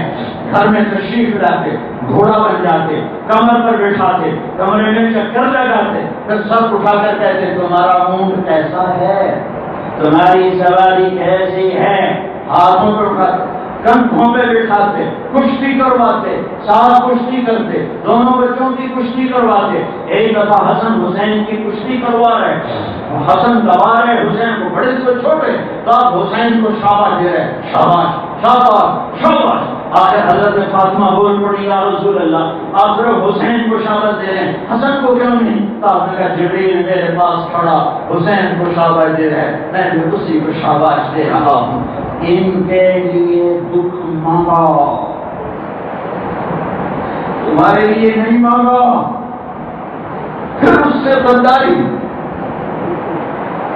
گھر میں تشریف لاتے، گھوڑا بن جاتے، کمر پر بٹھاتے، کمرے میں چکر لگاتے، پھر سب اٹھا کر کہتے تمہارا اونٹ کیسا ہے، تمہاری سواری کیسی ہے. ہاتھوں پہ اٹھاتے، کندھوں پہ بٹھاتے، کشتی کرواتے، ساتھ کشتی کرتے، دونوں بچوں کی کشتی کرواتے. ایک دفعہ حسن حسین کی کشتی کروا رہے، حسن دبا رہے حسین کو، بڑے سے چھوٹے، تو آپ حسین کو شاباش دے رہے، شاباش شاباش شاباش. آخر حضرت فاطمہ بول پڑی یا رسول اللہ، آپ صرف حسین کو شاباش دے رہے ہیں، حسن کو کیوں نہیں؟ تو آپ نے کہا جبریل میرے پاس کھڑا حسین کو شاباش دے رہا ہے، میں بھی اسی کو شاباش دے رہا ہوں. ان کے لیے دکھ مانگا، تمہارے لیے نہیں مانگا. پھر اس سے غداری،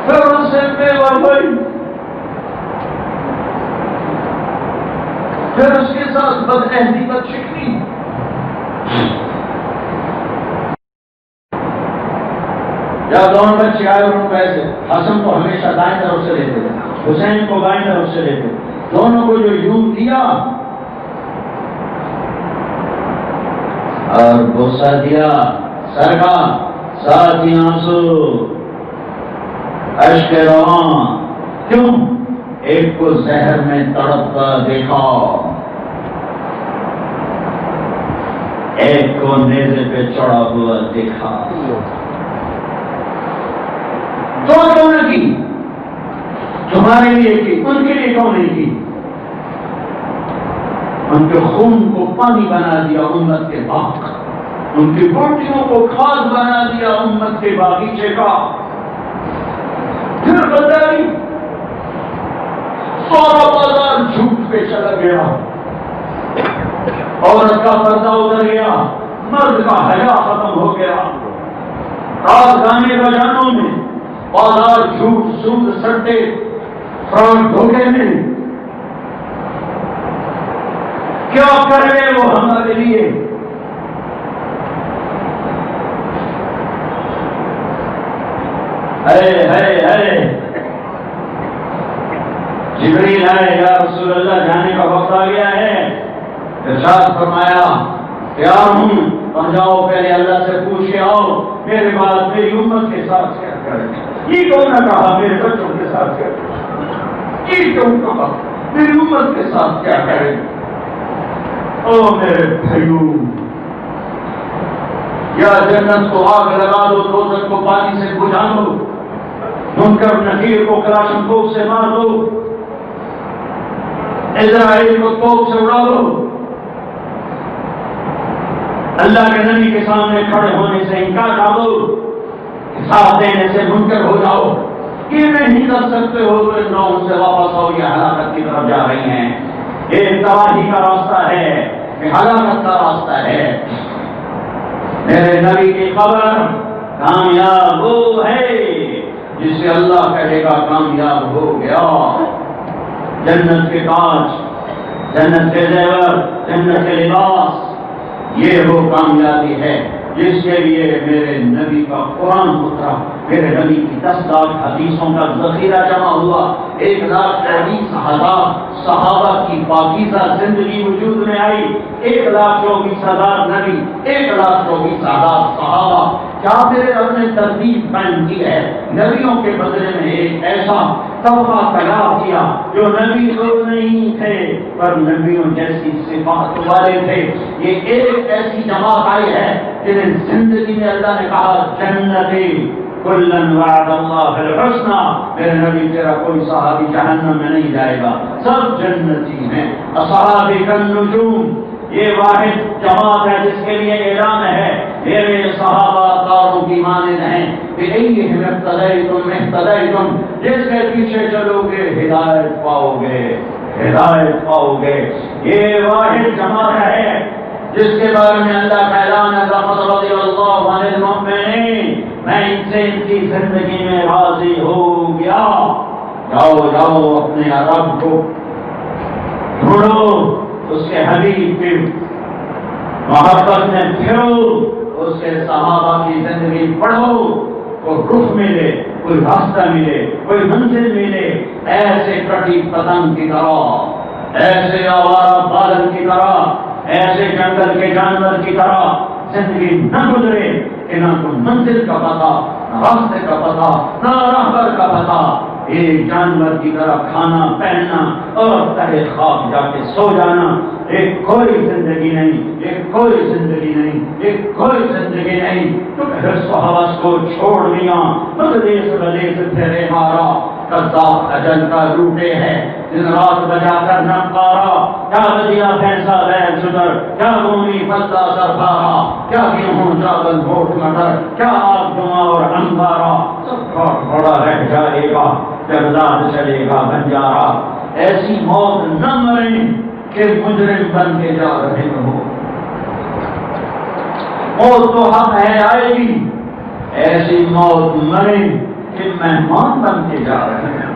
پھر اس سے بے وفائی، پھر اس کے ساتھ بدعہدی بدشکلی. جب دونوں بچے آئے انہوں نے ایسے حسن کو ہمیشہ دائیں طرف سے لیتے تھے، حسین کو بائیں طرف سے لیتے، دونوں کو جو یوں دیا اور بوسہ دیا، سر کا ساتھ ہی آنسو، اشک رواں، کیوں؟ ایک کو زہر میں تڑپتا دیکھا، ایک کو نیزے پہ چڑھا ہوا دیکھا۔ تو کیوں نہ کی؟ تمہارے لیے کی، ان کے لیے کیوں نہیں کی؟ ان کے خون کو پانی بنا دیا امت کے باغ، ان کی بوٹیوں کو کھاد بنا دیا امت کے باغیچے کا۔ پھر بدلائی، سارا بازار جھوٹ پہ چلا گیا، عورت کا پردہ اتر گیا، مرد کا حیا ختم ہو گیا، رات گانے بجانوں میں بازار جھوٹ، سود، سٹے، فراڈ، دھوکے میں۔ کیا کر رہے وہ ہمارے لیے؟ جبریل آئے، یا رسول اللہ جانے کا وقت آ گیا ہے۔ ارشاد فرمایا تیار ہوں، اور جاؤ پہلے اللہ سے پوچھ کے آؤ، میرے بعد میری امت کے ساتھ کیا کریں۔ یہ کیوں نہ کہا میرے بچوں کے ساتھ کیا کریں؟ یہ کیوں کہا میری امت کے ساتھ کیا کریں؟ او میرے بھائیوں، یا جنت کو آگ لگا دو، دوزخ کو پانی سے بجھا دو، منکر نکیر کو کلاشن کوف سے مار دو، اسرائیل کو توپ سے اڑا دو، اللہ کے نبی کے سامنے کھڑے ہونے سے انکار کر دو، ساتھ دینے سے منکر ہو جاؤ، یہ نہیں کر سکتے ہو تو ان لوگوں سے واپس آؤ، یہ ہلاکت کی طرف جا رہی ہیں، یہ تباہی کا راستہ ہے، یہ ہلاکت کا راستہ ہے۔ میرے نبی کی خبر، کامیاب وہ ہے جس سے اللہ کہے گا کامیاب ہو گیا۔ جنت کے تاج، جنت کے زیور، جنت کے لباس، یہ وہ کامیابی ہے جس کے لیے میرے نبی کا قرآن اترا، میرے نبی کی 10 لاکھ حدیثوں کا ذخیرہ جمع ہوا، 1,24,000 صحابہ کی پاکیزہ زندگی وجود میں آئی، 1,24,000 نبی، 1,24,000 صحابہ۔ کیا میرے رب نے ترتیب قائم کی ہے؟ نبیوں کے بدلے میں ایک ایسا طبقہ تیار کیا جو نبی تو نہیں تھے پر نبیوں جیسی صفات والے تھے۔ یہ ایک ایسی جماعت آئی ہے جنہیں زندگی میں اللہ نے کہا جنتی کلن وعد اللہ الحسنى، میرے نبی تیرا کوئی صحابی جہنم میں نہیں جائے گا، سب جنتی ہیں۔ اصحابی کالنجوم، یہ واحد جماعت ہے جس کے لیے اعلان ہے میرے صحابہ تاروں کی مانند ہیں، بِأَيِّهِمْ اقْتَدَيْتُمْ اهْتَدَيْتُمْ، جس کے پیچھے چلو گے ہدایت پاؤ گے، ہدایت پاؤ گے۔ یہ واحد جماعت ہے جس کے بارے میں اللہ کا اعلان ہے لقد رضی اللہ عن المؤمنین، میں ان سے ان کی زندگی میں راضی ہو گیا۔ جاؤ جاؤ اپنے رب کو ڈھونڈو، اس کے حبیب کی محبت میں پھرو، اس کے صحابہ کی زندگی پڑھو، کوئی رخ ملے، کوئی راستہ ملے، کوئی منزل ملے۔ ایسے کٹی پتنگ کی طرح، ایسے آوارہ بالن کی طرح، ایسے جنگل کے جانور کی طرح زندگی نہ گزرے کہ نہ کوئی منزل کا پتہ، نہ راستے کا پتہ، نہ راہبر کا پتہ۔ ایک جانور کی طرح کھانا پہننا اور تہے خواب جا کے سو جانا، ایک کوئی زندگی نہیں، ایک کوئی زندگی نہیں، ایک کوئی زندگی نہیں۔ تو حرص و حوث کو چھوڑ دیا، مدلیس غلیظ تیرے مارا، قذاب اجل کا لوٹے ہے، دن رات بجا کر نقارا، کیا بجیا بھینسا بیل شدر، کیا گونی پلتا سرپارا، کیا گیہوں چاول گھوٹ مٹر، کیا آگ دماء اور انبارا، سب کا گھوڑا رہ جائے گا جب لاد چلے گا بنجارا۔ ایسی موت نہ مریں کہ مجرم بن کے جا رہے ہو، موت تو حق ہے آئے گی، ایسی موت مریں کہ مہمان بن کے جا رہے ہیں،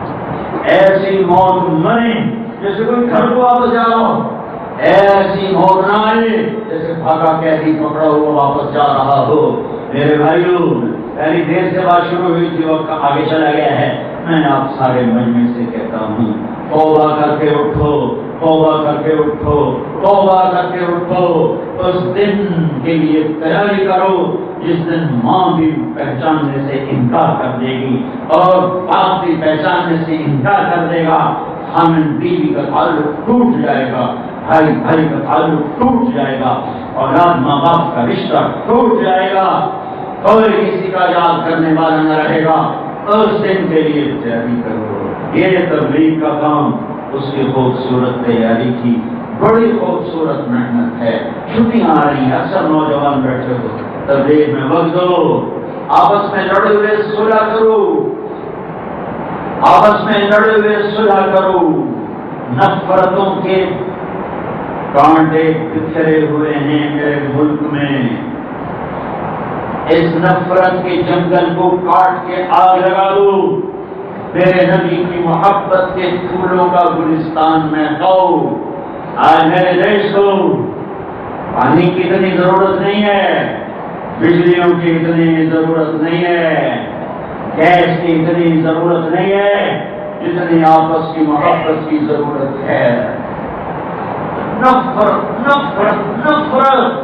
ایسی موت مریں جیسے کوئی گھر کو واپس جا رہا ہو، ایسی موت نہ آئے جیسے بھاگا قیدی پکڑا ہوا واپس جا رہا ہو۔ میرے بھائیوں، پہلی دیر سے بات شروع ہوئی تھی، وقت آگے چلا گیا ہے، میں آپ سارے مجمع سے کہتا ہوں توبہ کر کے اٹھو، توبہ کر کے اٹھو، توبہ کر کے اٹھو۔ اس دن کے لیے تیاری کرو جس دن ماں بھی پہچاننے سے انکار کر دے گی اور باپ بھی پہچاننے سے انکار کر دے گا، خامن بیوی کا تعلق ٹوٹ جائے گا، بھائی بھائی کا تعلق ٹوٹ جائے گا، اولاد ماں باپ کا رشتہ ٹوٹ جائے گا، کوئی کسی کا یاد کرنے والا نہ رہے گا۔ اس دن کے لیے تیاری کرو۔ یہ تبلیغ کا کام، اس کی خوبصورت تیاری کی بڑی خوبصورت محنت ہے۔ چھٹیاں آ رہی ہیں، اکثر نوجوان بیٹھے ہو، تبلیغ میں وقت دو، آپس میں لڑے ہوئے صلح کرو، آپس میں لڑے ہوئے صلح کرو۔ نفرتوں کے کانٹے بکھرے ہوئے ہیں میرے ملک میں، اس نفرت کے جنگل کو کاٹ کے آگ لگا دو، میرے نبی کی محبت کے پھولوں کا گلستان میں گاؤ۔ آج میرے دیش کو پانی کی اتنی ضرورت نہیں ہے، بجلیوں کی اتنی ضرورت نہیں ہے، گیس کی اتنی ضرورت نہیں ہے جتنی آپس کی محبت کی ضرورت ہے۔ نفرت نفرت نفرت،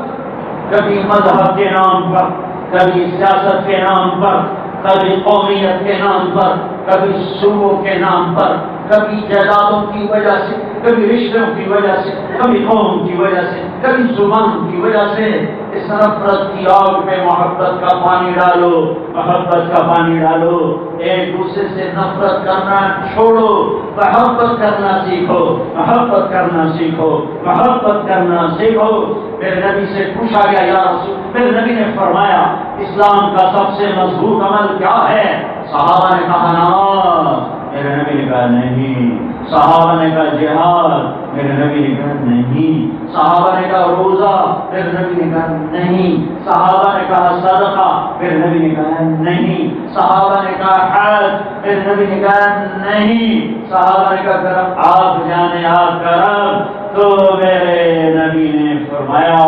کبھی مذہب کے نام پر، کبھی سیاست کے نام پر، کبھی قومیت کے نام پر، کبھی صوبوں کے نام پر، کبھی جائیدادوں کی وجہ سے، کبھی رشتوں کی وجہ سے، کبھی قوم کی وجہ سے، کبھی زبان کی وجہ سے اس نفرت کی آگ پہ محبت کا پانی ڈالو، محبت کا پانی ڈالو۔ ایک دوسرے سے نفرت کرنا چھوڑو، محبت کرنا سیکھو، محبت کرنا سیکھو، محبت کرنا سیکھو۔ میرے نبی سے پوچھا گیا، یا رسول، میرے نبی نے فرمایا اسلام کا سب سے مضبوط عمل کیا ہے؟ صحابہ نے کہا نماز، میرے نبی نے کہا نہیں۔ صحابہ نے کہا جہاد، میرے نبی نے کہا نہیں۔ صحابہ نے کہا روزہ، میرے نبی نے کہا نہیں۔ صحابہ نے کہا صدقہ، میرے نبی نے کہا نہیں۔ صحابہ نے کہا حج، میرے نبی نے کہا نہیں۔ صحابہ نے کہا اگر آپ جانے آپ کرم، تو میرے نبی نے فرمایا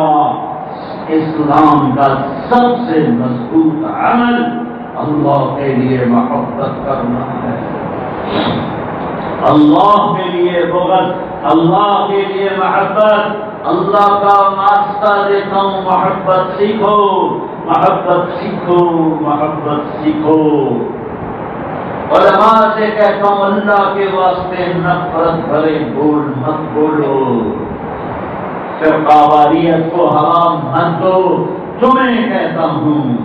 اسلام کا سب سے مضبوط عمل اللہ کے لیے محبت کرنا ہے، اللہ کے لیے بغض، اللہ کے لیے محبت۔ اللہ کا واسطہ دیتا ہوں، محبت سیکھو، محبت سیکھو، محبت سیکھو۔ علماء سے کہتا ہوں اللہ کے واسطے نفرت بھرے بول مت بولو، فرقہ واریت کو ہوا مت دو۔ تمہیں کہتا ہوں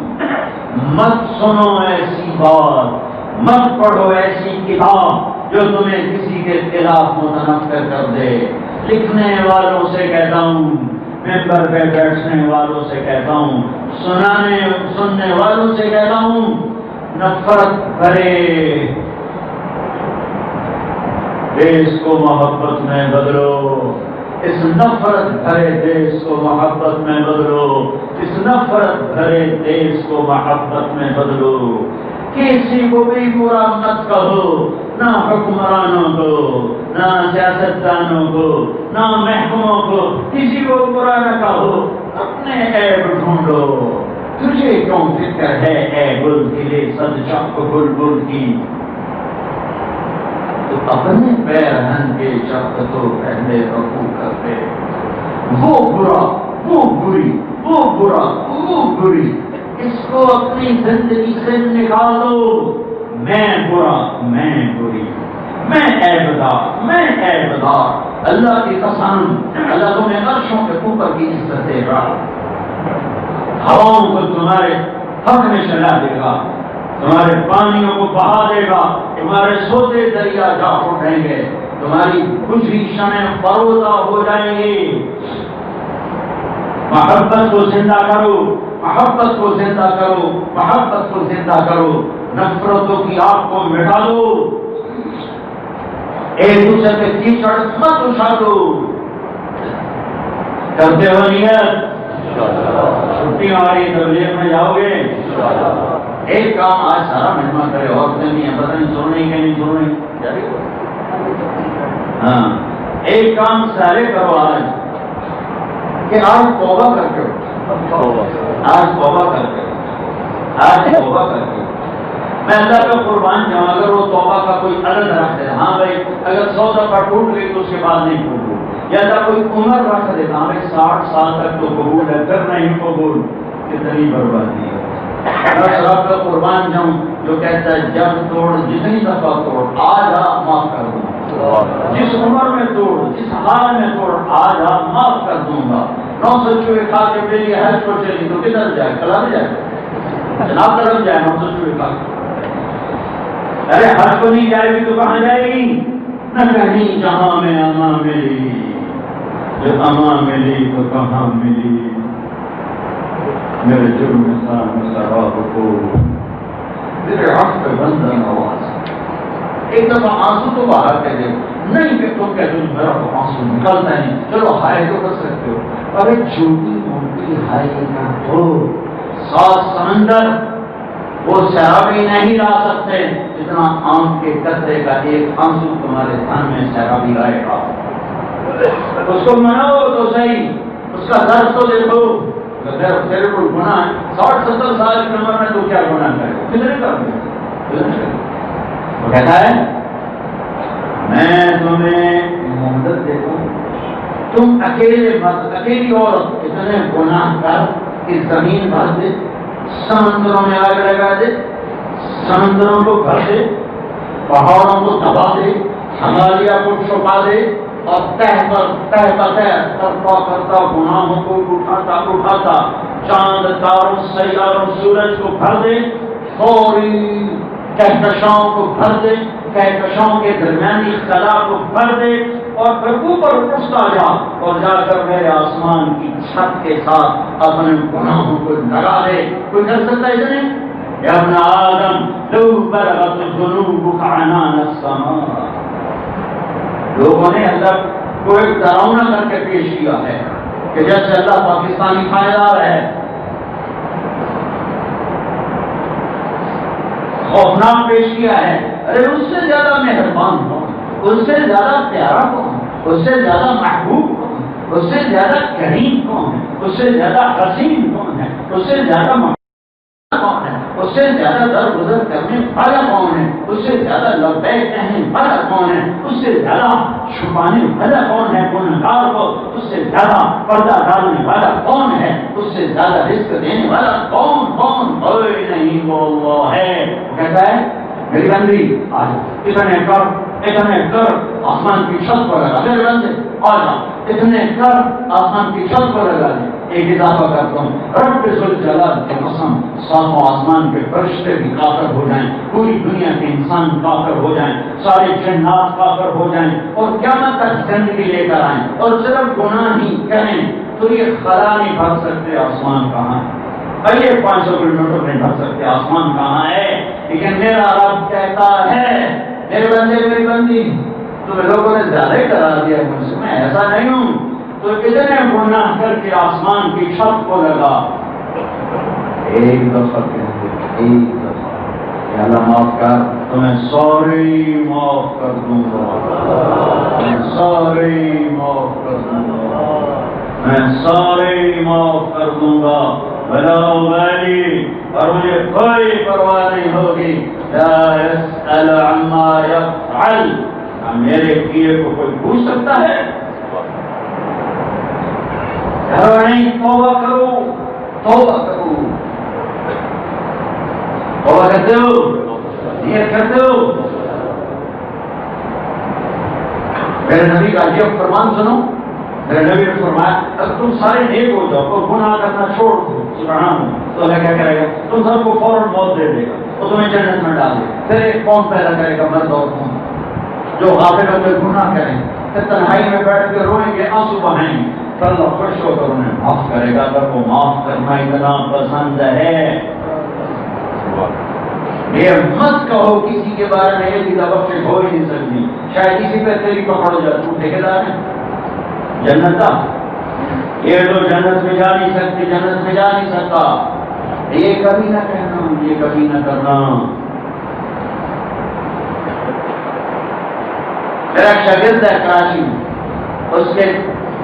مت سنو ایسی بات، مت پڑھو ایسی کتاب جو تمہیں کسی کے خلاف متنفر کر دے۔ لکھنے والوں سے کہتا ہوں، ممبر پہ بیٹھنے والوں سے کہتا ہوں، سننے والوں سے کہتا ہوں، نفرت بھرے دیش کو محبت میں بدلو، اس نفرت بھرے دیش کو محبت میں بدلو، اس نفرت بھرے دیش کو محبت میں بدلو۔ کسی کو بھی برا مت کہو، نہ حکمرانوں کو، نہ سیاستدانوں کو، نہ محکموں کو، کسی کو برا نہ کہو، اپنے عیب ڈھونڈو۔ تجھے کیوں فکر ہے اے گل کھلے صد چک بلبل کی، تو اپنے پیرہن کے چک تو پہلے رفو کرتے۔ وہ برا، وہ بری، وہ برا، وہ بری، اس کو اپنی زندگی سے نکال دو۔ میں برا، میں بری، میں عیبدار، میں عیبدار۔ اللہ کی قسم، اللہ تمہیں عرشوں کے اوپر کی عزت دے گا، ہواؤں کو تمہارے حق میں چلا دے گا، تمہارے پانیوں کو بہا دے گا، تمہارے سوتے دریا جا اٹھیں گے، تمہاری بجھی شمیں فروزہ ہو جائیں گی۔ محبت کو زندہ کرو، محبت کو زندہ کرو، محبت کو زندہ کرو۔ نفرتوں کی آگ کو مٹا دو، ایک دوسرے پہ کیچڑ مت اچھالو۔ کرتے ہو نیت؟ چھٹی ہماری تبلیغ میں جاؤ گے؟ ایک کام آج سارا مہمان کرے، عورتیں بھی ہیں، پتہ نہیں سن رہی کہ نہیں سن رہی۔ ہاں، ایک کام سارے کرو آج، کہ آج توبہ کر کے، آج توبہ کر کے، آج توبہ کر کے میں اللہ کا قربان جاؤں اگر وہ توبہ کا کوئی عدد رکھ دے، ہاں بھائی اگر 100 دفعہ ٹوٹ گئی تو اس کے بعد نہیں قبول، یا اللہ کوئی عمر رکھ دے، ہاں بھائی 60 سال تک تو قبول ہے، پھر نہیں قبول، کتنی بربادی ہے۔ میں رب کا قربان جاؤں جو کہتا ہے جب توڑ جتنی دفعہ توڑ آج آپ معاف کر دوں گا، جس عمر میں توڑ جس حال میں توڑ آج آپ معاف کر دوں گا۔ 900 چوہے کھا کے میری حج کو چلی تو کدھر جائے؟ کلا بھی جائے جناب طرف جائے 900 چوہے کھا کے، ارے حج کو نہیں جائے گی تو کہاں جائے گی؟ نہ کہیں جہاں میں اما ملی، جو اما ملی تو کہاں ملی، میرے جرم شراب کو میرے حق پہ بندہ نواز۔ ایک دفعہ آنسو تو باہر کہہ دے، نہیں کہ تم کہتے ہو میرا تو آنسو نکلتا نہیں، چلو ہائے تو کر سکتے ہو، ارے چھوٹی موٹی ہائے کا تو 7 سمندر وہ شرابی نہیں لا سکتے جتنا آنکھ کے قطرے کا ایک آنسو تمہارے دھن میں شرابی لائے گا۔ اس کو مناؤ تو صحیح، اس کا درد تو دیکھو، اگر تیرے کو گناہ ہے 60-70 سال کی عمر میں تو کیا گناہ کرے، کدھر کر دے؟ وہ کہتا ہے میں تمہیں مہلت دیتا ہوں، تم اکیلے مرد اکیلی عورت اتنے گناہ کر اس زمین بھر دے، سمندروں میں آگ لگا دے، سمندروں کو بھر دے، پہاڑوں کو دبا دے، ہمالیہ کو چھپا دے، اور تہ کرتا گناہوں کو اٹھاتا چاند تاروں سیاروں سورج کو بھر دے، فوری کہکشاؤں کو بھر دے، کہکشاؤں کے درمیانی خلا کو بھر دے، اور پھر اوپر اٹھتا جا اور جا کر میرے آسمان کی چھت کے ساتھ اپنے گناہوں کو لگا دے۔ کوئی کر سکتا ہے اتنے؟ یا ابن آدم لو بلغت ذنوبک عنان السماء۔ لوگوں نے اللہ کو ایک ڈراؤنا کر کے پیش کیا ہے کہ جیسے اللہ پاکستانی خائندار ہے، خوفناک پیش کیا ہے، ارے اس سے زیادہ مہربان کون، اس سے زیادہ پیارا کون، اس سے زیادہ محبوب کون، اس سے زیادہ کریم کون ہے، اس سے زیادہ حسین کون ہے، اس سے زیادہ کون ہے، اس سے زیادہ درگزر کرنے والا کون ہے، اس سے زیادہ لبیک کہنے والا کون ہے، اس سے زیادہ چھپانے والا کون ہے گنہگار کو، اس سے زیادہ پردہ ڈالنے والا کون ہے، اس سے زیادہ رزق دینے والا کون کوئی نہیں، وہ اللہ ہے۔ وہ کہتا ہے میری بندی آج اتنے کر آسمان کی چھت پر لگا، میرے بندے آ جا اتنے کر آسمان کی چھت پر لگا دے۔ ایک اضافہ کرتا ہوں، رب ذوالجلال کی قسم ساتوں آسمان کے فرشتے بھی کافر ہو جائیں، پوری دنیا کے انسان کافر ہو جائیں، سارے جنات کافر ہو جائیں اور قیامت تک زندگی لے کر آئیں اور صرف گناہ ہی کریں تو یہ خلا نہیں بھر سکتے آسمان کہاں ہے؟ یہ 500 کلومیٹر نہیں بھر سکتے آسمان کہاں ہے؟ لیکن میرا رب کہتا ہے میرے بندے میری بندی تمہیں لوگوں نے زیادہ ہی قرار دیا مجھ سے، میں ایسا نہیں ہوں، تو کتنے گناہ کر کے آسمان کی چھت کو لگا، ایک دفعہ ایک دفعہ کہ اللہ معاف کر، تو میں سوری معاف کر دوں گا، میں سوری معاف کر دوں گا، میں سوری معاف کر دوں گا، بلا ابالی، اور مجھے کوئی پرواہ نہیں ہوگی، لا يسأل عما يفعل، میرے کیے کو کوئی پوچھ سکتا ہے؟ نہیں، توبہ کرو، توبہ کرو، توبہ کرتے ہو، نیت کرتے ہو؟ میرے نبی کا یہ فرمان سنو، میرے نبی نے فرمایا اگر تم سارے نیک ہو جاؤ اور گناہ کرنا چھوڑ دو سبحان اللہ، تو اللہ کیا کرے گا؟ تم سب کو فوراً موت دے دے گا اور تمہیں جنت میں ڈال دے گا۔ پھر ایک قوم پیدا کرے گا مرد اور قوم جو غافل ہو کے گناہ کریں، پھر تنہائی میں بیٹھ کے روئیں گے، آنسو بہائیں گے، پھر اللہ خوش ہو کر انہیں معاف کرے گا، اگر وہ معاف کرنا اتنا پسند ہے۔ یہ مت کہو کسی کے بارے میں یہ بخشش ہو ہی نہیں سکتی، شاید اسی پہ تیری پکڑ ہو جائے، تو ٹھیکیدار ہے جنت کا، یہ تو جنت میں جا نہیں سکتے، جنت میں جا نہیں سکتا، یہ کبھی نہ کہنا، یہ کبھی نہ کرنا۔ میرا شاگرد ہے کراچی میں، اس کے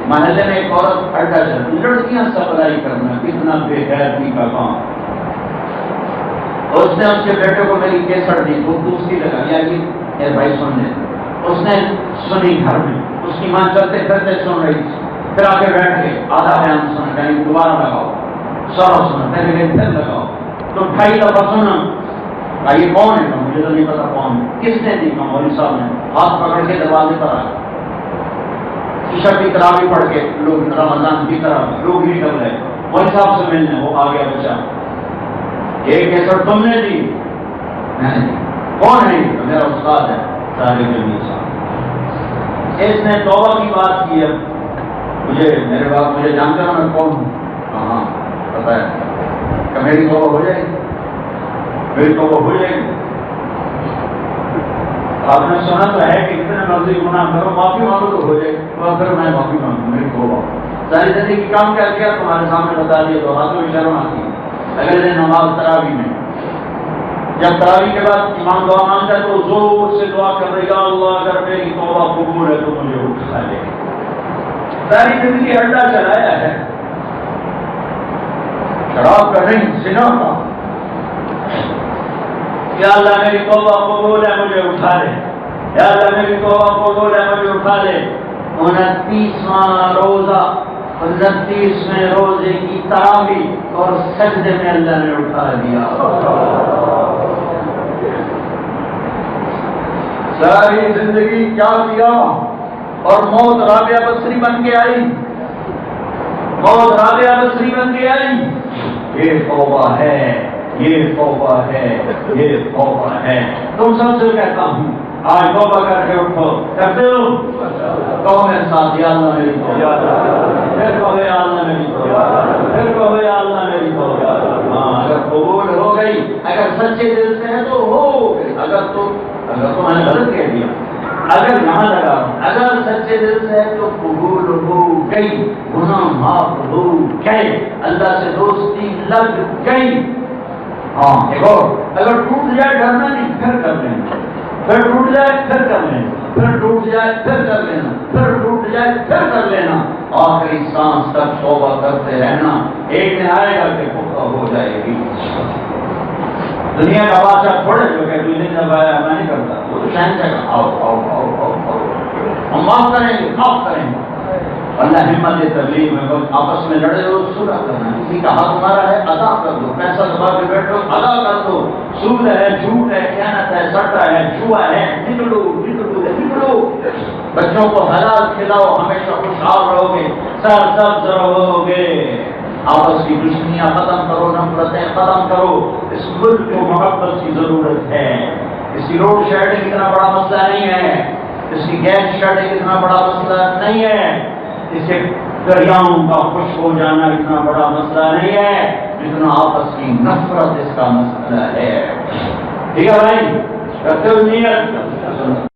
محلے میں ایک عورت اڈا چلتی، لڑکیاں سپلائی کرنا کتنا بے غیرتی کا کام، اس نے اس کے بیٹے کو میری کیسٹ دی، وہ دوسری لگا لیا کہ میرے بھائی سن لے. اس نے سنی گھر میں، اس کی ماں چلتے پھرتے سن رہی تھی، پھر آ کے بیٹھ گئے، آدھا بیان سنا، کہیں دوبارہ لگاؤ، سارا سنا، پھر لگاؤ. تو 2.5 دفعہ سنا. یہ کون ہے؟ مجھے تو نہیں پتا کون ہے. کس نے دی؟ مولوی صاحب نے. ہاتھ پکڑ کے دروازے پر آئے، عشاء کی تراویح پڑھ کے لوگ رمضان کی طرح لوگ نکل رہے، مولوی صاحب سے ملنے. وہ آ گیا بچہ، یہ کیسٹ تم نے دی؟ میں نے دی. کون ہے؟ میرا استاد ہے سارے جمیل صاحب. اس نے توبہ کی بات کی ہے. مجھے میرے باپ مجھے جانتے ہو میں کون ہوں؟ ہاں پتا ہے. کہ میری توبہ ہو جائے گی؟ میری توبہ ہو جائے گی. آپ نے سنا تو ہے کہ اتنے مرضی گناہ کرو معافی مانگو تو ہو جائے گی. تو پھر میں معافی مانگوں، میری توبہ. ساری زندگی کام کیا کیا تمہارے سامنے بتا دیا تو ہاتھوں میں شرم آتی ہے. اگلے دن نماز تراویح میں، جب تراویح کے بعد امام دعا مانگتا ہے تو زور سے دعا کر رہی ہے، اللہ اگر میری توبہ قبول ہے تو مجھے اٹھا لے. ساری زندگی اڈا چلایا ہے، شراب کا نہیں، زنا کا. یا اللہ میری توبہ قبول ہے مجھے اٹھا لے، یا اللہ میری توبہ قبول ہے مجھے اٹھا لے. 29واں روزہ، 29ویں روزے کی تراویح اور سجدے میں اللہ نے اٹھا دیا. ساری زندگی کیا کیا؟ اور موت رابعہ بصری بن کے آئی، موت رابعہ بصری بن کے آئی. یہ توبہ ہے، یہ توبہ ہے، یہ توبہ ہے. تم سب سے کہتا ہوں آج توبہ کر کے اٹھو. کرتے ہو؟ کہو میرے ساتھ، یا اللہ میری توبہ. پھر کہو یا اللہ میری توبہ، پھر کہو یا اللہ میری توبہ. ہاں اگر قبول ہو گئی، اگر سچے دل سے ہے تو ہو گئی. اگر تو میں نے غلط کہہ دیا، اگر یہاں لگا اگر سچے دل سے ہے تو قبول ہو گئی، گناہ معاف ہو گئے، اللہ سے دوستی لگ گئی. ہاں ایک اور، اگر ٹوٹ جائے ڈرنا نہیں، پھر کر لینا، پھر ٹوٹ جائے پھر کر لینا، پھر ٹوٹ جائے پھر کر لینا، پھر ٹوٹ جائے پھر کر لینا. آخری سانس تک توبہ کرتے رہنا. ایک دن آئے گا کہ پختہ ہو جائے گی. دنیا کا بادشاہ تھوڑے جو کہ دوسرے جب آیا میں نہیں کرتا، وہ تو شہنشاہ کا آؤ آؤ آؤ آؤ آؤ ہم معاف کریں گے، معاف کریں گے. اللہ ہمت تبلیغ میں آپس میں لڑے ہو صلح کرنا. کسی کا حق ہمارا ہے ادا کر دو، پیسہ دبا کے بیٹھو ادا کر دو. سود ہے، جھوٹ ہے، خیانت ہے، سٹا ہے، جوا ہے، نکلو نکلو نکلو. بچوں کو حلال کھلاؤ، ہمیشہ خوشحال رہو گے، سرسبز رہو گے. آپس کی دشمنیاں ختم کرو، نفرتیں ختم کرو. اس ملک کو محبت کی ضرورت ہے. اس کی روڈ شیڈنگ اتنا بڑا مسئلہ نہیں ہے، اس کی گیس شیڈنگ اتنا بڑا مسئلہ نہیں ہے، اس کے دریاؤں کا خشک ہو جانا اتنا بڑا مسئلہ نہیں ہے جتنا آپس کی نفرت اس کا مسئلہ ہے. ٹھیک ہے بھائی، کرتے ہو نیت.